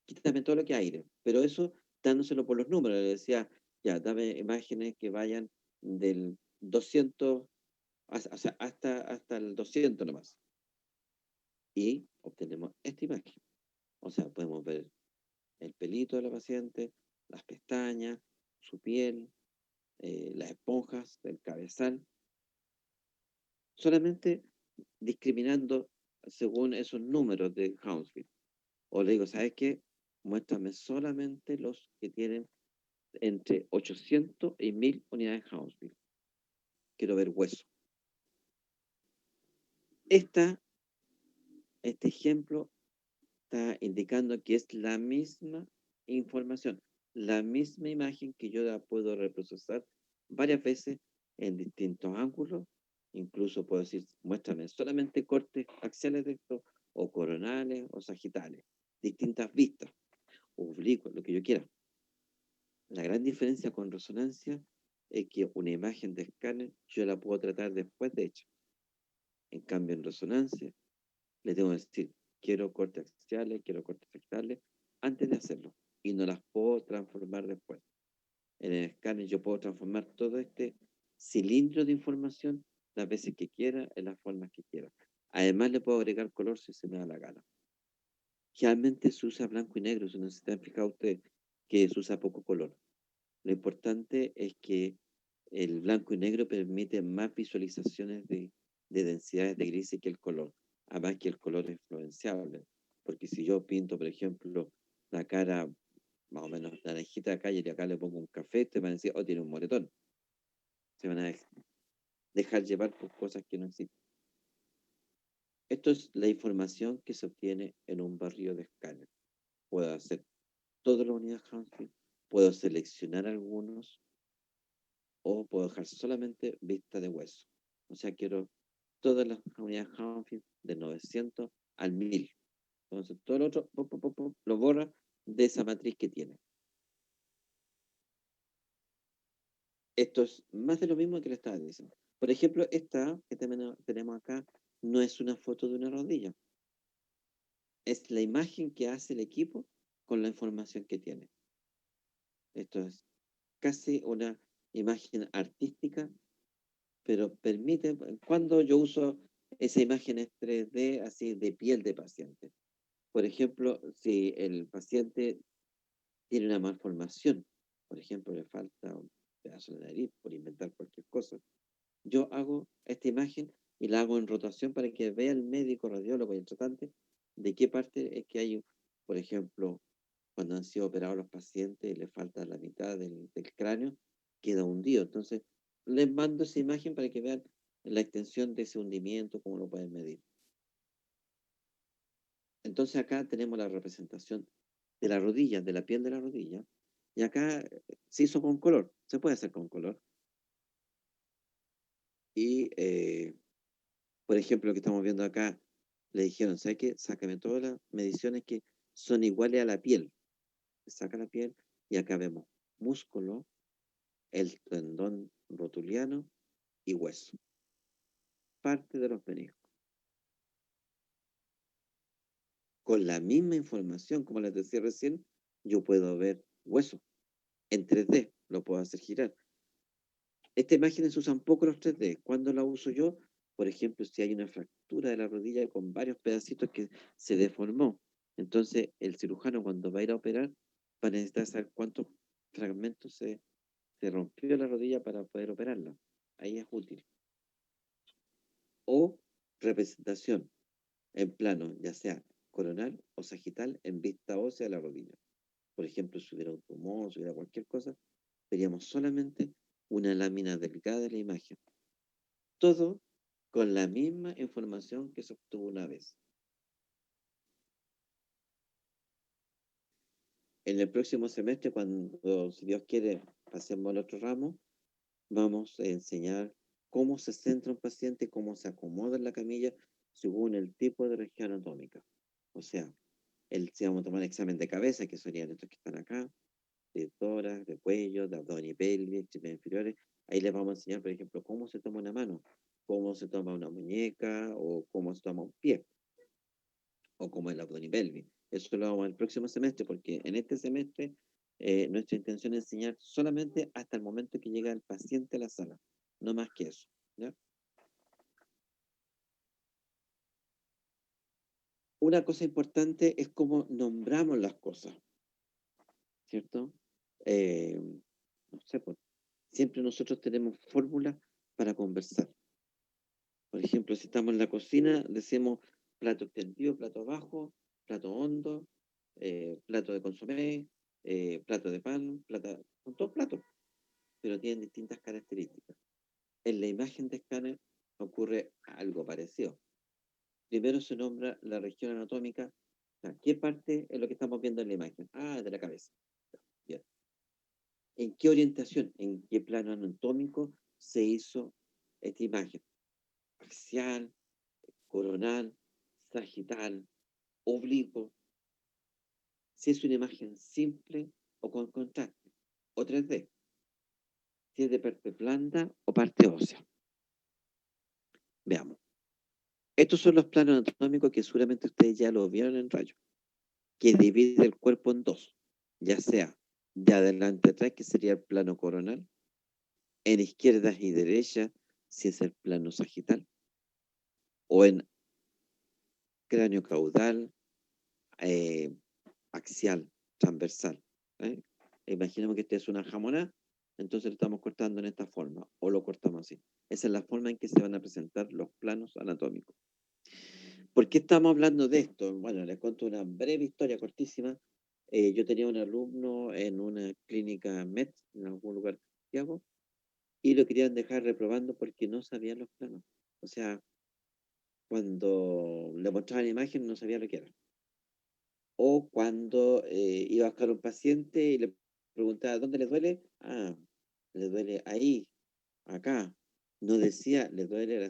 quítame todo lo que aire, pero eso dándoselo por los números. Le decía, ya, dame imágenes que vayan del 200 o sea, hasta el 200 nomás. Y obtenemos esta imagen. O sea, podemos ver el pelito de la paciente, las pestañas, su piel, las esponjas, el cabezal, solamente discriminando según esos números de Hounsfield. O le digo, ¿sabes qué? Muéstrame solamente los que tienen entre 800 y 1000 unidades Hounsfield. Quiero ver hueso. Este ejemplo está indicando que es la misma información, la misma imagen que yo la puedo reprocesar varias veces en distintos ángulos. Incluso puedo decir, muéstrame solamente cortes axiales de esto, o coronales, o sagitales, distintas vistas, oblicuos, lo que yo quiera. La gran diferencia con resonancia es que una imagen de escáner yo la puedo tratar después de hecho. En cambio, en resonancia, le tengo que decir, quiero cortes axiales, quiero cortes fractales, antes de hacerlo. Y no las puedo transformar después. En el escáner yo puedo transformar todo este cilindro de información las veces que quiera, en las formas que quiera. Además, le puedo agregar color si se me da la gana. Generalmente se usa blanco y negro, si no se han fijado ustedes que se usa poco color. Lo importante es que el blanco y negro permite más visualizaciones de densidades de grises que el color. Además que el color es influenciable. Porque si yo pinto, por ejemplo, la cara más o menos naranjita acá y acá le pongo un café, te van a decir, oh, tiene un moretón. Se van a dejar llevar por cosas que no existen. Esto es la información que se obtiene en un barrido de escáner. Puedo hacer todas las unidades Hounsfield, puedo seleccionar algunos o puedo dejar solamente vista de hueso. O sea, quiero todas las unidades Hounsfield de 900 al 1000. Entonces, todo lo otro lo borra de esa matriz que tiene. Esto es más de lo mismo que le estaba diciendo. Por ejemplo, esta que tenemos acá no es una foto de una rodilla. Es la imagen que hace el equipo con la información que tiene. Esto es casi una imagen artística, pero permite, cuando yo uso esa imagen es 3D así de piel de paciente. Por ejemplo, si el paciente tiene una malformación, por ejemplo, le falta un pedazo de nariz por inventar cualquier cosa, yo hago esta imagen y la hago en rotación para que vea el médico, radiólogo y el tratante de qué parte es que hay, por ejemplo, cuando han sido operados los pacientes y le falta la mitad del cráneo, queda hundido. Entonces, les mando esa imagen para que vean la extensión de ese hundimiento, cómo lo pueden medir. Entonces acá tenemos la representación de la rodilla, de la piel de la rodilla, y acá se hizo con color, se puede hacer con color. Y, por ejemplo, lo que estamos viendo acá, le dijeron, ¿sabes qué? Sácame todas las mediciones que son iguales a la piel. Saca la piel y acá vemos músculo, el tendón rotuliano y hueso. Parte de los meniscos. Con la misma información, como les decía recién, yo puedo ver hueso en 3D, lo puedo hacer girar. Esta imagen se usa un poco los 3D. ¿Cuándo la uso yo? Por ejemplo, si hay una fractura de la rodilla con varios pedacitos que se deformó. Entonces, el cirujano cuando va a ir a operar va a necesitar saber cuántos fragmentos se rompió la rodilla para poder operarla. Ahí es útil. O representación en plano, ya sea coronal o sagital, en vista ósea de la rodilla. Por ejemplo, si hubiera un tumor, si hubiera cualquier cosa, veríamos solamente una lámina delgada de la imagen. Todo con la misma información que se obtuvo una vez. En el próximo semestre, cuando, si Dios quiere, pasemos al otro ramo, vamos a enseñar cómo se centra un paciente, cómo se acomoda en la camilla según el tipo de región anatómica. O sea, si vamos a tomar examen de cabeza, que serían estos que están acá, de tórax, de cuello, de abdomen y pelvis, extremidades inferiores, ahí les vamos a enseñar, por ejemplo, cómo se toma una mano, cómo se toma una muñeca o cómo se toma un pie, o como el abdomen y pelvis. Eso lo vamos al próximo semestre, porque en este semestre nuestra intención es enseñar solamente hasta el momento que llega el paciente a la sala, no más que eso. ¿Ya? Una cosa importante es cómo nombramos las cosas, ¿cierto? No sé, pues, siempre nosotros tenemos fórmulas para conversar. Por ejemplo, si estamos en la cocina, decimos plato extendido, plato bajo, plato hondo, plato de consomé, plato de pan, son todos platos, pero tienen distintas características. En la imagen de escáner ocurre algo parecido. Primero se nombra la región anatómica. O sea, ¿qué parte es lo que estamos viendo en la imagen? Ah, de la cabeza. Bien. ¿En qué orientación, en qué plano anatómico se hizo esta imagen? Axial, coronal, sagital, oblicuo. Si es una imagen simple o con contraste. o 3D, si es de parte blanda o parte ósea. Veamos. Estos son los planos anatómicos que seguramente ustedes ya lo vieron en rayos, que divide el cuerpo en dos, ya sea de adelante a atrás, que sería el plano coronal, en izquierda y derecha, si es el plano sagital, o en cráneo caudal, axial, transversal. ¿eh? Imaginemos que esta es una jamonada, entonces lo estamos cortando en esta forma, o lo cortamos así. Esa es la forma en que se van a presentar los planos anatómicos. ¿Por qué estamos hablando de esto? Bueno, les cuento una breve historia cortísima. Yo tenía un alumno en una clínica MED, en algún lugar de Santiago, y lo querían dejar reprobando porque no sabían los planos. O sea, cuando le mostraban imagen no sabía lo que era. O cuando iba a buscar un paciente y le preguntaba, ¿dónde le duele? Ah, le duele ahí, acá. No decía, le duele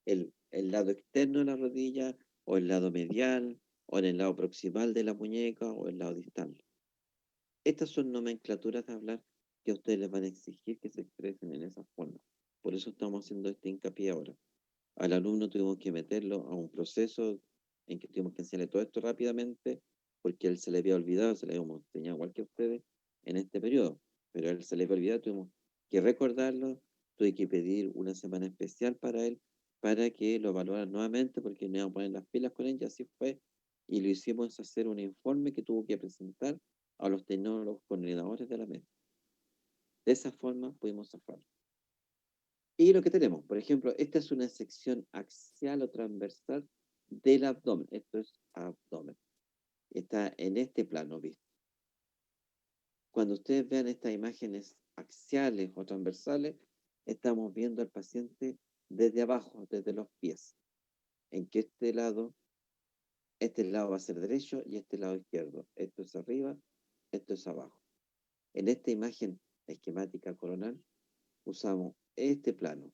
el lado externo de la rodilla, o el lado medial, o en el lado proximal de la muñeca, o el lado distal. Estas son nomenclaturas de hablar que a ustedes les van a exigir que se expresen en esa forma. Por eso estamos haciendo este hincapié ahora. Al alumno tuvimos que meterlo a un proceso en que tuvimos que enseñarle todo esto rápidamente, porque él se le había olvidado, se le habíamos enseñado igual que a ustedes en este periodo, pero a él se le había olvidado, tuvimos que recordarlo, tuve que pedir una semana especial para él, para que lo evaluaran nuevamente, porque no íbamos a poner las pilas con él, y así fue, y lo hicimos hacer un informe que tuvo que presentar a los tecnólogos coordinadores de la mesa. De esa forma pudimos zafarlo. Y lo que tenemos, por ejemplo, esta es una sección axial o transversal del abdomen. Esto es abdomen. Está en este plano, ¿viste? Cuando ustedes vean estas imágenes axiales o transversales, estamos viendo al paciente desde abajo, desde los pies. En que este lado va a ser derecho y este lado izquierdo. Esto es arriba, esto es abajo. En esta imagen esquemática coronal, usamos este plano,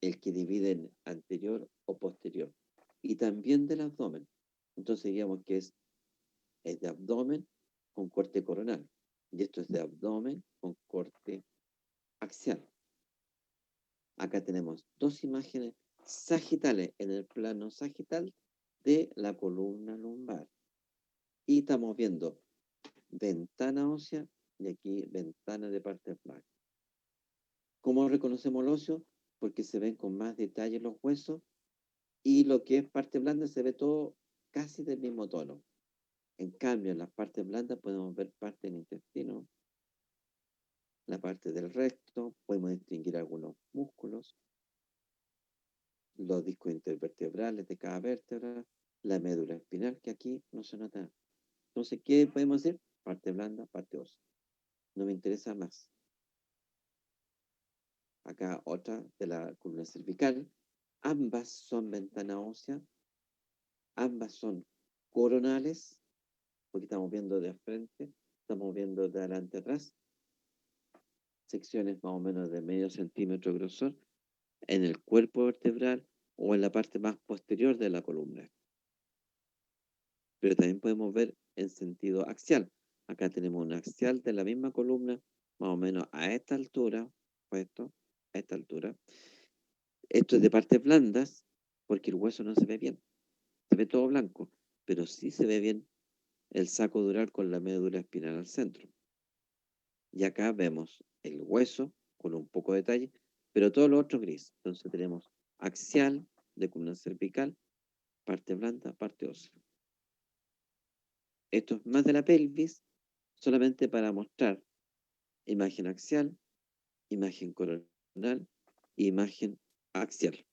el que divide en anterior o posterior, y también del abdomen. Entonces digamos que es de abdomen con corte coronal, y esto es de abdomen con corte axial. Acá tenemos dos imágenes sagitales en el plano sagital de la columna lumbar. Y estamos viendo ventana ósea y aquí ventana de parte flaca. ¿Cómo reconocemos el óseo? Porque se ven con más detalle los huesos y lo que es parte blanda se ve todo casi del mismo tono. En cambio, en las partes blandas podemos ver parte del intestino, la parte del recto, podemos distinguir algunos músculos, los discos intervertebrales de cada vértebra, la médula espinal, que aquí no se nota. Entonces, ¿qué podemos decir? Parte blanda, parte ósea. No me interesa más. Acá otra de la columna cervical. Ambas son ventana ósea, ambas son coronales, porque estamos viendo de frente, estamos viendo de adelante atrás, secciones más o menos de medio centímetro de grosor, en el cuerpo vertebral o en la parte más posterior de la columna. Pero también podemos ver en sentido axial. Acá tenemos un axial de la misma columna, más o menos a esta altura, puesto, a esta altura. Esto es de partes blandas, porque el hueso no se ve bien. Se ve todo blanco, pero sí se ve bien el saco dural con la médula espinal al centro. Y acá vemos el hueso con un poco de detalle, pero todo lo otro gris. Entonces tenemos axial de columna cervical, parte blanda, parte ósea. Esto es más de la pelvis, solamente para mostrar imagen axial, imagen coronal, imagen axial.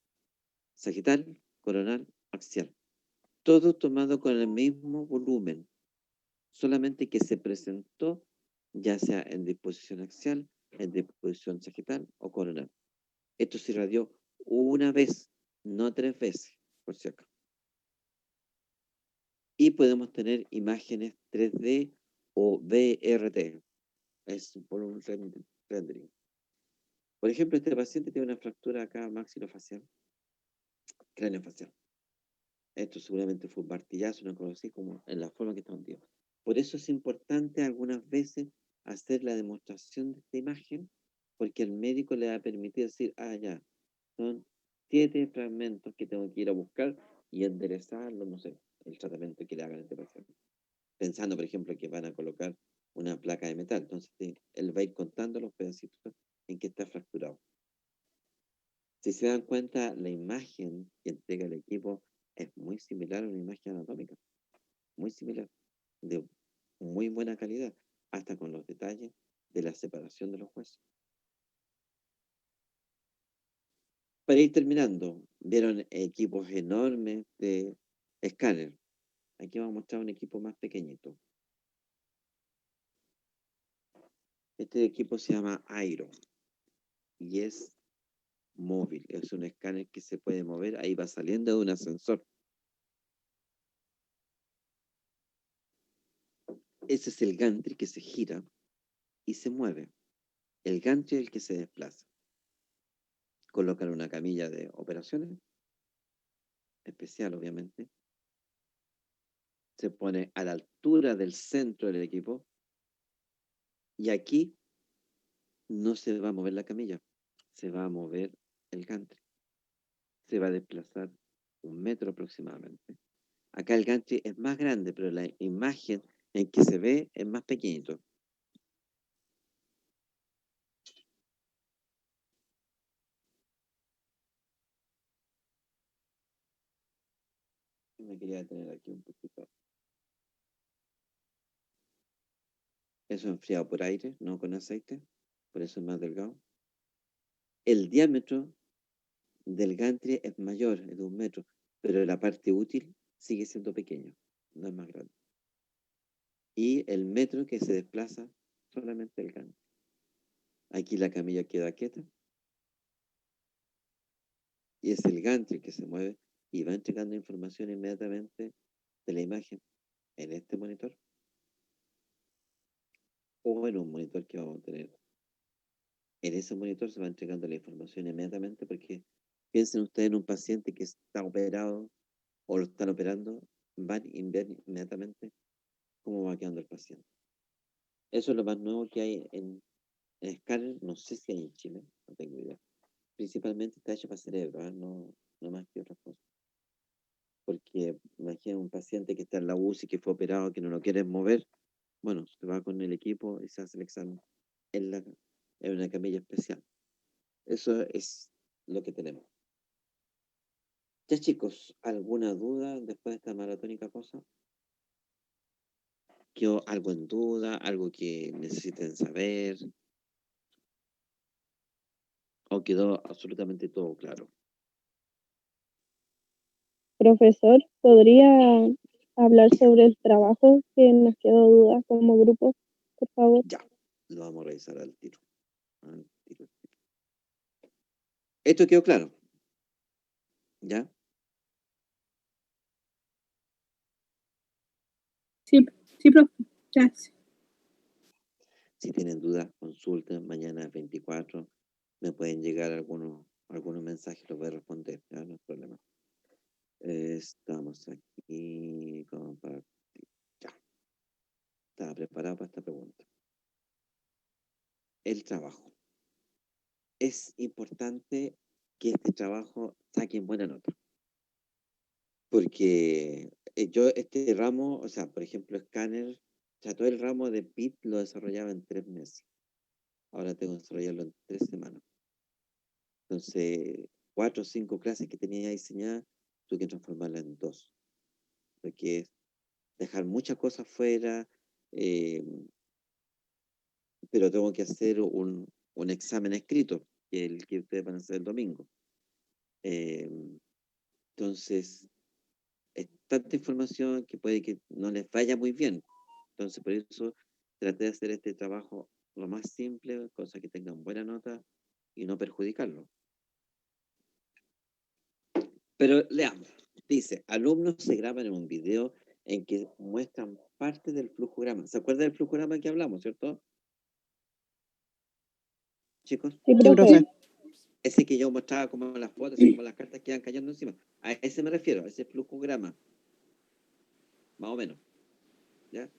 Sagital, coronal, axial. Todo tomado con el mismo volumen, solamente que se presentó ya sea en disposición axial, en disposición sagital o coronal. Esto se irradió una vez, no 3 veces, por si acaso. Y podemos tener imágenes 3D o BRT, es por un rendering. Por ejemplo, este paciente tiene una fractura acá maxilofacial, craneofacial. Esto seguramente fue un martillazo, no conocí como en la forma que está hundido. Por eso es importante algunas veces hacer la demostración de esta imagen, porque el médico le va a permitir decir, ya, son 7 fragmentos que tengo que ir a buscar y enderezarlo, no sé, el tratamiento que le hagan a este paciente. Pensando, por ejemplo, que van a colocar una placa de metal. Entonces, él va a ir contando los pedacitos en que está fracturado. Si se dan cuenta, la imagen que entrega el equipo es muy similar a una imagen anatómica. Muy similar. De muy buena calidad. Hasta con los detalles de la separación de los huesos. Para ir terminando, vieron equipos enormes de escáner. Aquí vamos a mostrar un equipo más pequeñito. Este equipo se llama Airo y es móvil. Es un escáner que se puede mover. Ahí va saliendo de un ascensor. Ese es el gantry que se gira y se mueve. El gantry es el que se desplaza. Colocan una camilla de operaciones, especial obviamente. Se pone a la altura del centro del equipo y aquí no se va a mover la camilla, se va a mover el gantry. Se va a desplazar 1 metro aproximadamente. Acá el gantry es más grande, pero la imagen en que se ve es más pequeñito. Me quería detener aquí un poquito. Eso enfriado por aire, no con aceite, por eso es más delgado. El diámetro del gantry es mayor, es de 1 metro, pero la parte útil sigue siendo pequeña, no es más grande. Y el metro que se desplaza, solamente el gantry. Aquí la camilla queda quieta. Y es el gantry que se mueve y va entregando información inmediatamente de la imagen en este monitor o en un monitor que vamos a tener. En ese monitor se va entregando la información inmediatamente porque piensen ustedes en un paciente que está operado o lo están operando, van y ven inmediatamente cómo va quedando el paciente. Eso es lo más nuevo que hay en escáner, no sé si hay en Chile, no tengo idea. Principalmente está hecho para cerebro, no más que otra cosa. Porque imagina un paciente que está en la UCI, que fue operado, que no lo quieren mover, bueno, se va con el equipo y se hace el examen en una camilla especial. Eso es lo que tenemos. Ya chicos, ¿alguna duda después de esta maratónica cosa? ¿Quedó algo en duda? ¿Algo que necesiten saber? ¿O quedó absolutamente todo claro? Profesor, ¿podría hablar sobre el trabajo que nos quedó duda como grupo, por favor? Ya, lo vamos a revisar al tiro. Al tiro. ¿Esto quedó claro? ¿Ya? Sí, sí, profe. Gracias. Si tienen dudas, consulten. Mañana es 24. Me pueden llegar algunos mensajes, los voy a responder. ¿Ya? No hay problema. Estamos aquí. Compartir. Ya. Estaba preparado para esta pregunta. El trabajo. Es importante que este trabajo saquen buena nota. Porque yo este ramo, o sea, por ejemplo, escáner, o sea, todo el ramo de PIT lo desarrollaba en 3 meses. Ahora tengo que desarrollarlo en 3 semanas. Entonces, 4 o 5 clases que tenía diseñadas, tuve que transformarlas en 2. Porque es dejar muchas cosas fuera, eh, pero tengo que hacer un examen escrito, que es el que ustedes van a hacer el domingo. Eh, entonces, es tanta información que puede que no les vaya muy bien. Entonces, por eso traté de hacer este trabajo lo más simple, cosa que tengan buena nota y no perjudicarlo. Pero leamos. Dice, alumnos se graban en un video en que muestran parte del flujograma. ¿Se acuerdan del flujograma que hablamos, cierto? Chicos, Sí, Sí, profe. profe. ese que yo mostraba como las fotos y como las cartas que iban cayendo encima. A ese me refiero, a ese flujograma. Más o menos. ¿Ya?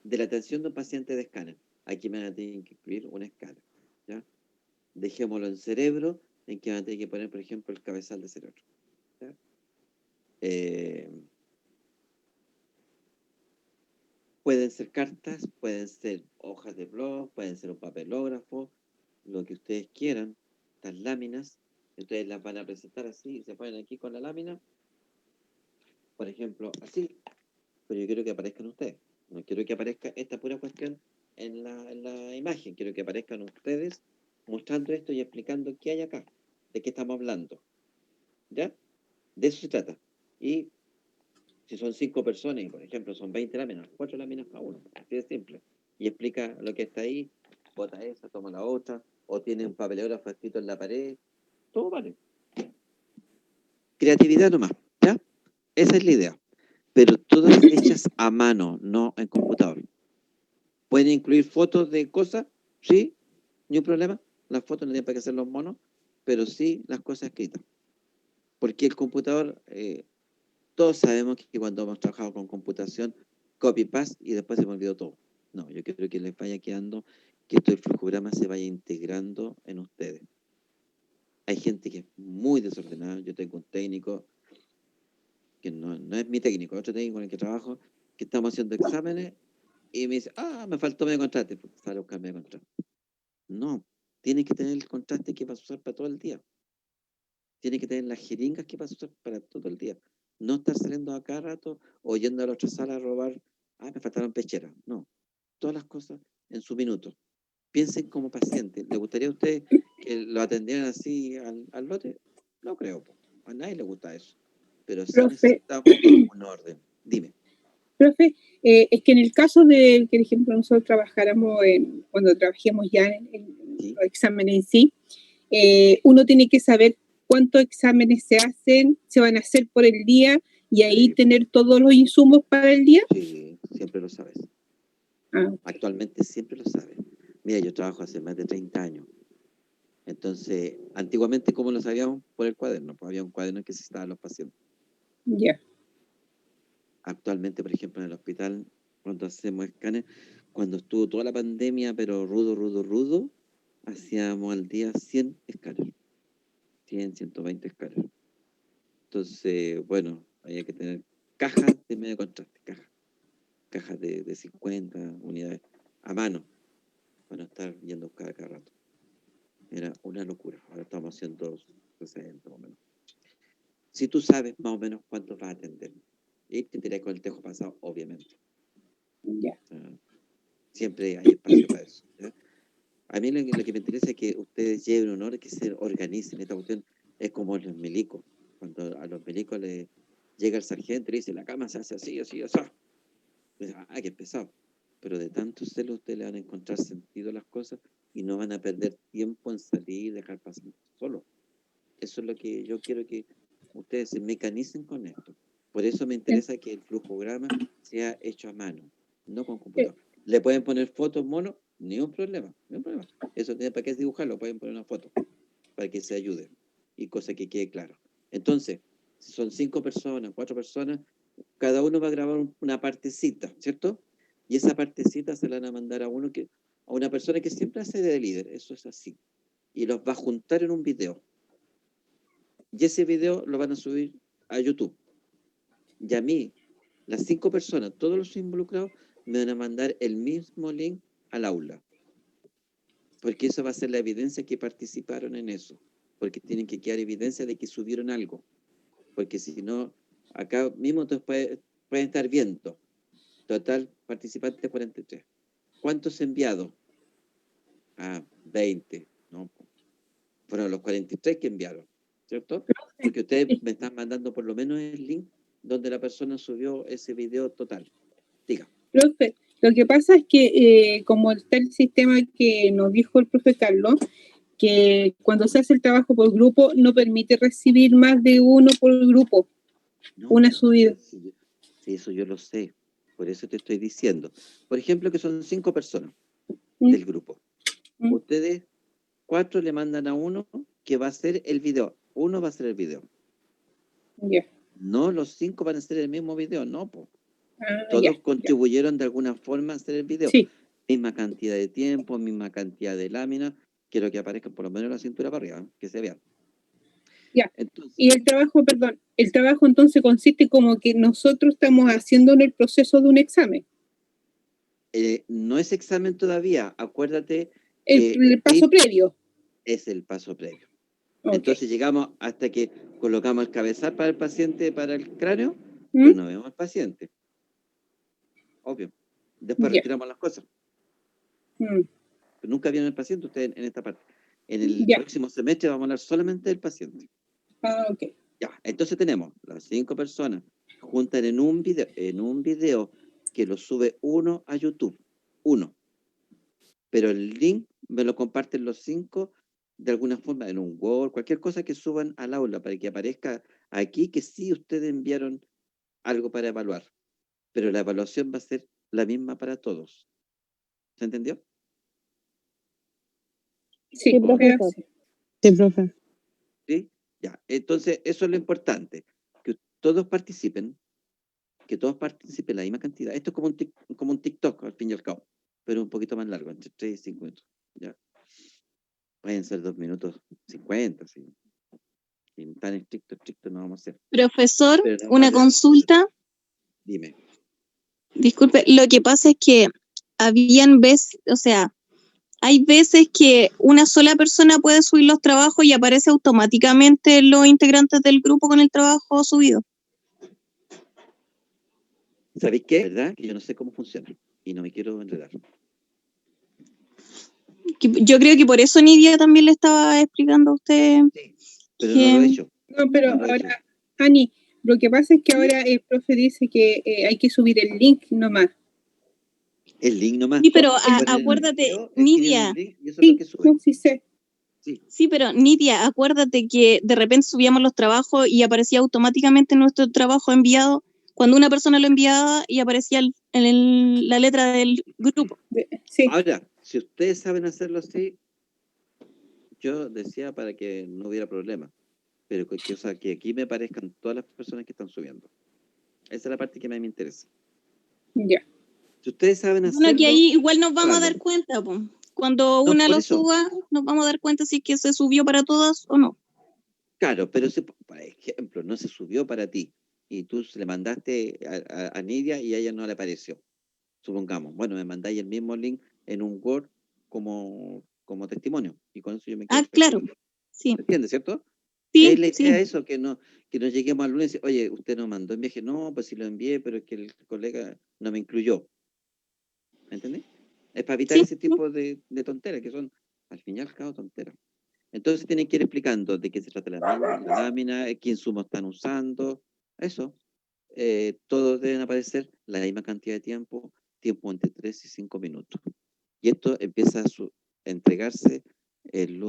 De la atención de un paciente de escáner. aquí me van a tener que incluir una escala, ¿ya? Dejémoslo en cerebro, en que van a tener que poner, por ejemplo, el cabezal de cerebro, ¿ya? Pueden ser cartas, pueden ser hojas de blog, pueden ser un papelógrafo, lo que ustedes quieran, estas láminas, ustedes las van a presentar así, se ponen aquí con la lámina, por ejemplo, así, pero yo quiero que aparezcan ustedes, no quiero que aparezca esta pura cuestión en la imagen, quiero que aparezcan ustedes mostrando esto y explicando qué hay acá, de qué estamos hablando, ¿ya? De eso se trata. Y si son 5 personas, y por ejemplo son 20 láminas, 4 láminas cada uno, así de simple. Y explica lo que está ahí, bota esa, toma la otra, o tiene un papelógrafo escrito en la pared, todo vale. Creatividad nomás, ¿ya? Esa es la idea. Pero todas hechas a mano, no en computador. ¿Pueden incluir fotos de cosas? Sí, ni un problema. Las fotos no tienen para qué ser los monos, pero sí las cosas escritas. Porque el computador... todos sabemos que cuando hemos trabajado con computación, copy-paste y después se me olvidó todo. No, yo creo que les vaya quedando, que esto del flujograma se vaya integrando en ustedes. Hay gente que es muy desordenada. Yo tengo un técnico, que no es mi técnico, otro técnico con el que trabajo, que estamos haciendo exámenes y me dice, me faltó medio contraste, porque sale a buscar medio contraste. No, tiene que tener el contraste que vas a usar para todo el día. Tiene que tener las jeringas que vas a usar para todo el día. No estar saliendo a cada rato o yendo a la otra sala a robar. Me faltaron pecheras. No. Todas las cosas en su minuto. Piensen como paciente. ¿Le gustaría a usted que lo atendieran así al lote? No creo. A nadie le gusta eso. Pero sí Profe, necesitamos un orden. Dime. profe, es que en el caso de que, por ejemplo, nosotros trabajáramos cuando trabajemos ya en ¿Sí? los exámenes en sí, uno tiene que saber cuántos exámenes se van a hacer por el día y ahí Sí. tener todos los insumos para el día. Sí, siempre lo sabes. Okay. Actualmente siempre lo sabes. Mira, yo trabajo hace más de 30 años. Entonces, antiguamente, ¿cómo lo sabíamos? Por el cuaderno. Pues había un cuaderno que se estaban los pacientes. Ya. Actualmente, por ejemplo, en el hospital, cuando hacemos escáner, cuando estuvo toda la pandemia, pero rudo, hacíamos al día 100 escáneres. 100, 120 escáneres. Entonces, bueno, había que tener cajas de medio contraste, cajas de 50 unidades a mano, para no estar yendo cada rato. Era una locura. Ahora estamos haciendo 60 más o menos. Si tú sabes más o menos cuántos vas a atender, y te tiré con el tejo pasado, obviamente. Ya. Siempre hay espacio para eso, ¿ya? A mí lo que me interesa es que ustedes lleven honor, que se organicen. Esta cuestión es como los milicos. Cuando a los milicos les llega el sargento y le dice, la cama se hace así, así, así. Pues, qué pesado. Pero de tantos celos ustedes le van a encontrar sentido a las cosas y no van a perder tiempo en salir y dejar pasar solo. Eso es lo que yo quiero que ustedes se mecanicen con esto. Por eso me interesa que el flujograma sea hecho a mano, no con computador. ¿Le pueden poner fotos monos? Ni un problema, ni un problema. Eso tiene para qué es dibujarlo, pueden poner una foto para que se ayude y cosa que quede claro. Entonces, si son 5 personas, 4 personas, cada uno va a grabar una partecita, ¿cierto? Y esa partecita se la van a mandar a una persona que siempre hace de líder, eso es así. Y los va a juntar en un video. Y ese video lo van a subir a YouTube. Y a mí, las 5 personas, todos los involucrados, me van a mandar el mismo link al aula. Porque eso va a ser la evidencia que participaron en eso. Porque tienen que quedar evidencia de que subieron algo. Porque si no, acá mismo pueden estar viendo. Total, participantes 43. ¿Cuántos enviados? 20. No, fueron los 43 que enviaron, ¿cierto? Porque ustedes me están mandando por lo menos el link donde la persona subió ese video total. Diga. Profe, lo que pasa es que como está el sistema que nos dijo el profe Carlos, que cuando se hace el trabajo por grupo no permite recibir más de uno por grupo, No, una subida. Sí, eso yo lo sé. Por eso te estoy diciendo. Por ejemplo, que son 5 personas del grupo. Ustedes 4 le mandan a uno que va a hacer el video. Uno va a hacer el video. Yeah. No, los 5 van a hacer el mismo video, no, po. Todos contribuyeron de alguna forma a hacer el video. Sí. Misma cantidad de tiempo, misma cantidad de láminas, quiero que aparezcan por lo menos la cintura para arriba, que se vean. Ya. Entonces, Y el trabajo, perdón, el trabajo entonces consiste como que nosotros estamos haciendo en el proceso de un examen. no es examen todavía, acuérdate El que paso previo. es el paso previo. Ok. Entonces llegamos hasta que colocamos el cabezal para el paciente, para el cráneo, ¿Mm? pero no vemos al paciente. Obvio. Después Ya. retiramos las cosas. Mm. Pero nunca vieron al paciente usted en esta parte. En el Ya. próximo semestre vamos a hablar solamente del paciente. Ah, ok. Ya, entonces tenemos las 5 personas juntas en un video que lo sube uno a YouTube. Uno. Pero el link me lo comparten los 5 de alguna forma en un Word, cualquier cosa que suban al aula para que aparezca aquí que sí ustedes enviaron algo para evaluar. Pero la evaluación va a ser la misma para todos. ¿Se entendió? Sí, Sí, profesor. Sí, profe. ¿Sí? Ya, entonces eso es lo importante, que todos participen la misma cantidad. Esto es como un TikTok, al fin y al cabo, pero un poquito más largo, entre 3 y 5 minutos. Ya. Pueden ser 2 minutos 50, sí. Y tan estricto no vamos a hacer. Profesor, Pero no una vale- consulta. Dime. Disculpe, lo que pasa es que habían veces, o sea, hay veces que una sola persona puede subir los trabajos y aparece automáticamente los integrantes del grupo con el trabajo subido. ¿Sabéis qué? ¿Verdad? Que yo no sé cómo funciona y no me quiero enredar. Yo creo que por eso Nidia también le estaba explicando a usted Sí, pero no lo he hecho. No, pero No lo he hecho. ahora, Ani, lo que pasa es que ahora el profe dice que hay que subir el link nomás. El link nomás. Sí, pero Ponen el acuérdate, video, escriben Nidia. el link y eso es lo que sube. No, sí sé. Sí. Sí, pero Nidia, acuérdate que de repente subíamos los trabajos y aparecía automáticamente nuestro trabajo enviado cuando una persona lo enviaba y aparecía la letra del grupo. Sí. Ahora, si ustedes saben hacerlo así, yo decía para que no hubiera problema, pero o sea, que aquí me aparezcan todas las personas que están subiendo. Esa es la parte que más me interesa. Ya. Si ustedes saben hacerlo... Bueno, que ahí igual nos vamos a háganlo. dar cuenta, po. Cuando No, una por lo eso. suba, nos vamos a dar cuenta si es que se subió para todas o no. Claro, pero si, por ejemplo, no se subió para ti y tú le mandaste a Nidia y a ella no le apareció. Supongamos, bueno, me mandáis el mismo link en un Word como testimonio y con eso yo me quedo Ah, claro, tranquilo. sí. ¿Entiendes, cierto? Sí, Es la idea sí. eso, que nos lleguemos al lunes y decir, oye, usted nos mandó en viaje. No, pues sí lo envié, pero es que el colega no me incluyó. ¿Me entendés? Es para evitar Sí, ese tipo de tonteras, que son, al fin y al cabo, tonteras. Entonces tienen que ir explicando de qué se trata la lámina, qué insumos están usando, eso. Todos deben aparecer la misma cantidad de tiempo entre 3 y 5 minutos. Y esto empieza a entregarse el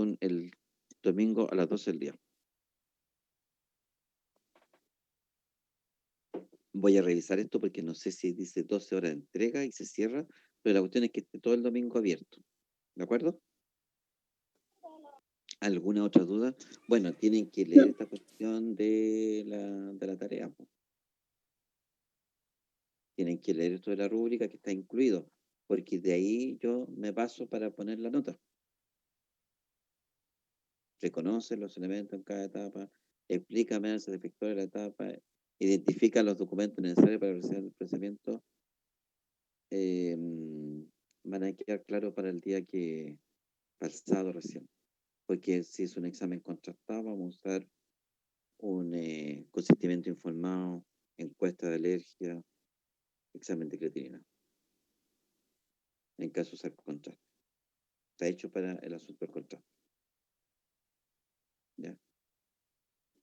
domingo a las 12 del día. Voy a revisar esto porque no sé si dice 12 horas de entrega y se cierra, pero la cuestión es que esté todo el domingo abierto. ¿De acuerdo? ¿Alguna otra duda? Bueno, tienen que leer esta cuestión de la tarea. Tienen que leer esto de la rúbrica que está incluido, porque de ahí yo me paso para poner la nota. Reconoce los elementos en cada etapa, explica amenazas efectuadas de la etapa, identifica los documentos necesarios para realizar el procesamiento. Van a quedar claros para el día que pasado recién. Porque si es un examen contrastado, vamos a usar un consentimiento informado, encuesta de alergia, examen de creatinina. En caso de usar contraste. Está hecho para el asunto del contraste. ¿Ya?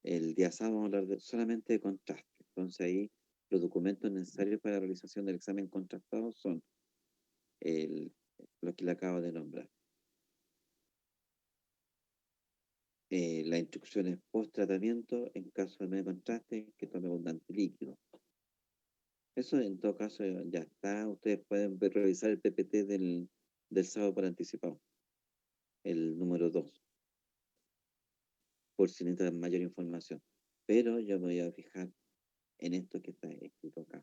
El día sábado vamos a hablar solamente de contraste. Entonces ahí los documentos necesarios para la realización del examen contrastado son lo que le acabo de nombrar. Las instrucciones post tratamiento en caso de medio contraste, que tome abundante líquido. Eso en todo caso ya está. Ustedes pueden revisar el PPT del sábado por anticipado. El número 2. Por si necesitan mayor información. Pero yo me voy a fijar en esto que está escrito acá.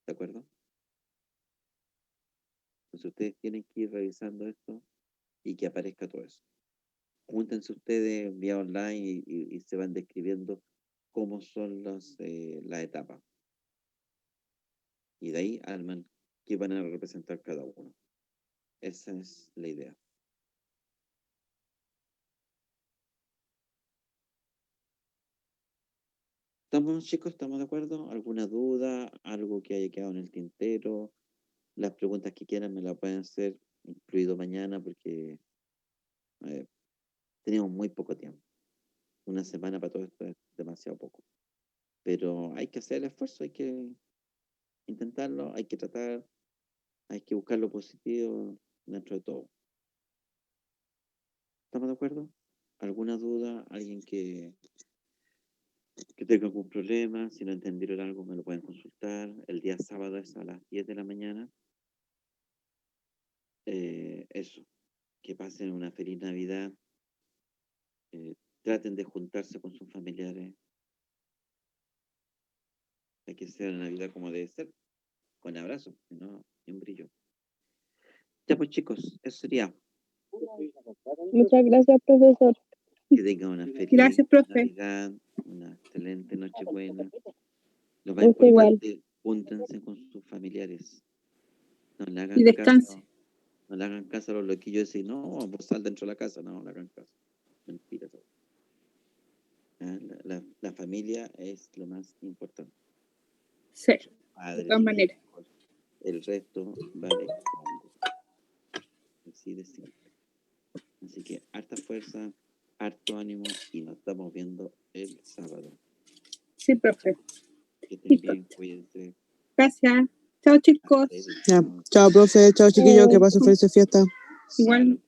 ¿De acuerdo? Entonces ustedes tienen que ir revisando esto y que aparezca todo eso. Júntense ustedes vía online y se van describiendo cómo son las etapas. Y de ahí arman qué van a representar cada uno. Esa es la idea. ¿Estamos, chicos? ¿Estamos de acuerdo? ¿Alguna duda? ¿Algo que haya quedado en el tintero? Las preguntas que quieran me las pueden hacer, incluido mañana, porque tenemos muy poco tiempo. Una semana para todo esto es demasiado poco. Pero hay que hacer el esfuerzo, hay que intentarlo, hay que tratar, hay que buscar lo positivo dentro de todo. ¿Estamos de acuerdo? ¿Alguna duda? ¿Alguien que tenga algún problema? Si no entendieron algo, me lo pueden consultar. El día sábado es a las 10 de la mañana. Eso. Que pasen una feliz Navidad. Traten de juntarse con sus familiares. Hay que ser la Navidad como debe ser. Con abrazos, no ni un brillo. Ya pues, chicos, eso sería. Muchas gracias, profesor. Que tengan una feliz Gracias, profe. Navidad, una excelente Nochebuena. Lo más Usted igual. importante, júntense con sus familiares. No le hagan Y descanse. caso. No le hagan caso a los loquillos y decir, no, vos sal dentro de la casa. No le hagan caso. Mentira todo. La familia es lo más importante. Sí, Padre, de todas maneras. hijos, el resto vale. Así de simple. Así que harta fuerza, harto ánimo y nos estamos viendo el sábado. Sí, profe. Que estén bien, cuídense. Gracias. Chao, chicos. Ya. Chao, profe. Chao, chiquillos. Que pasen felices fiestas. Igual.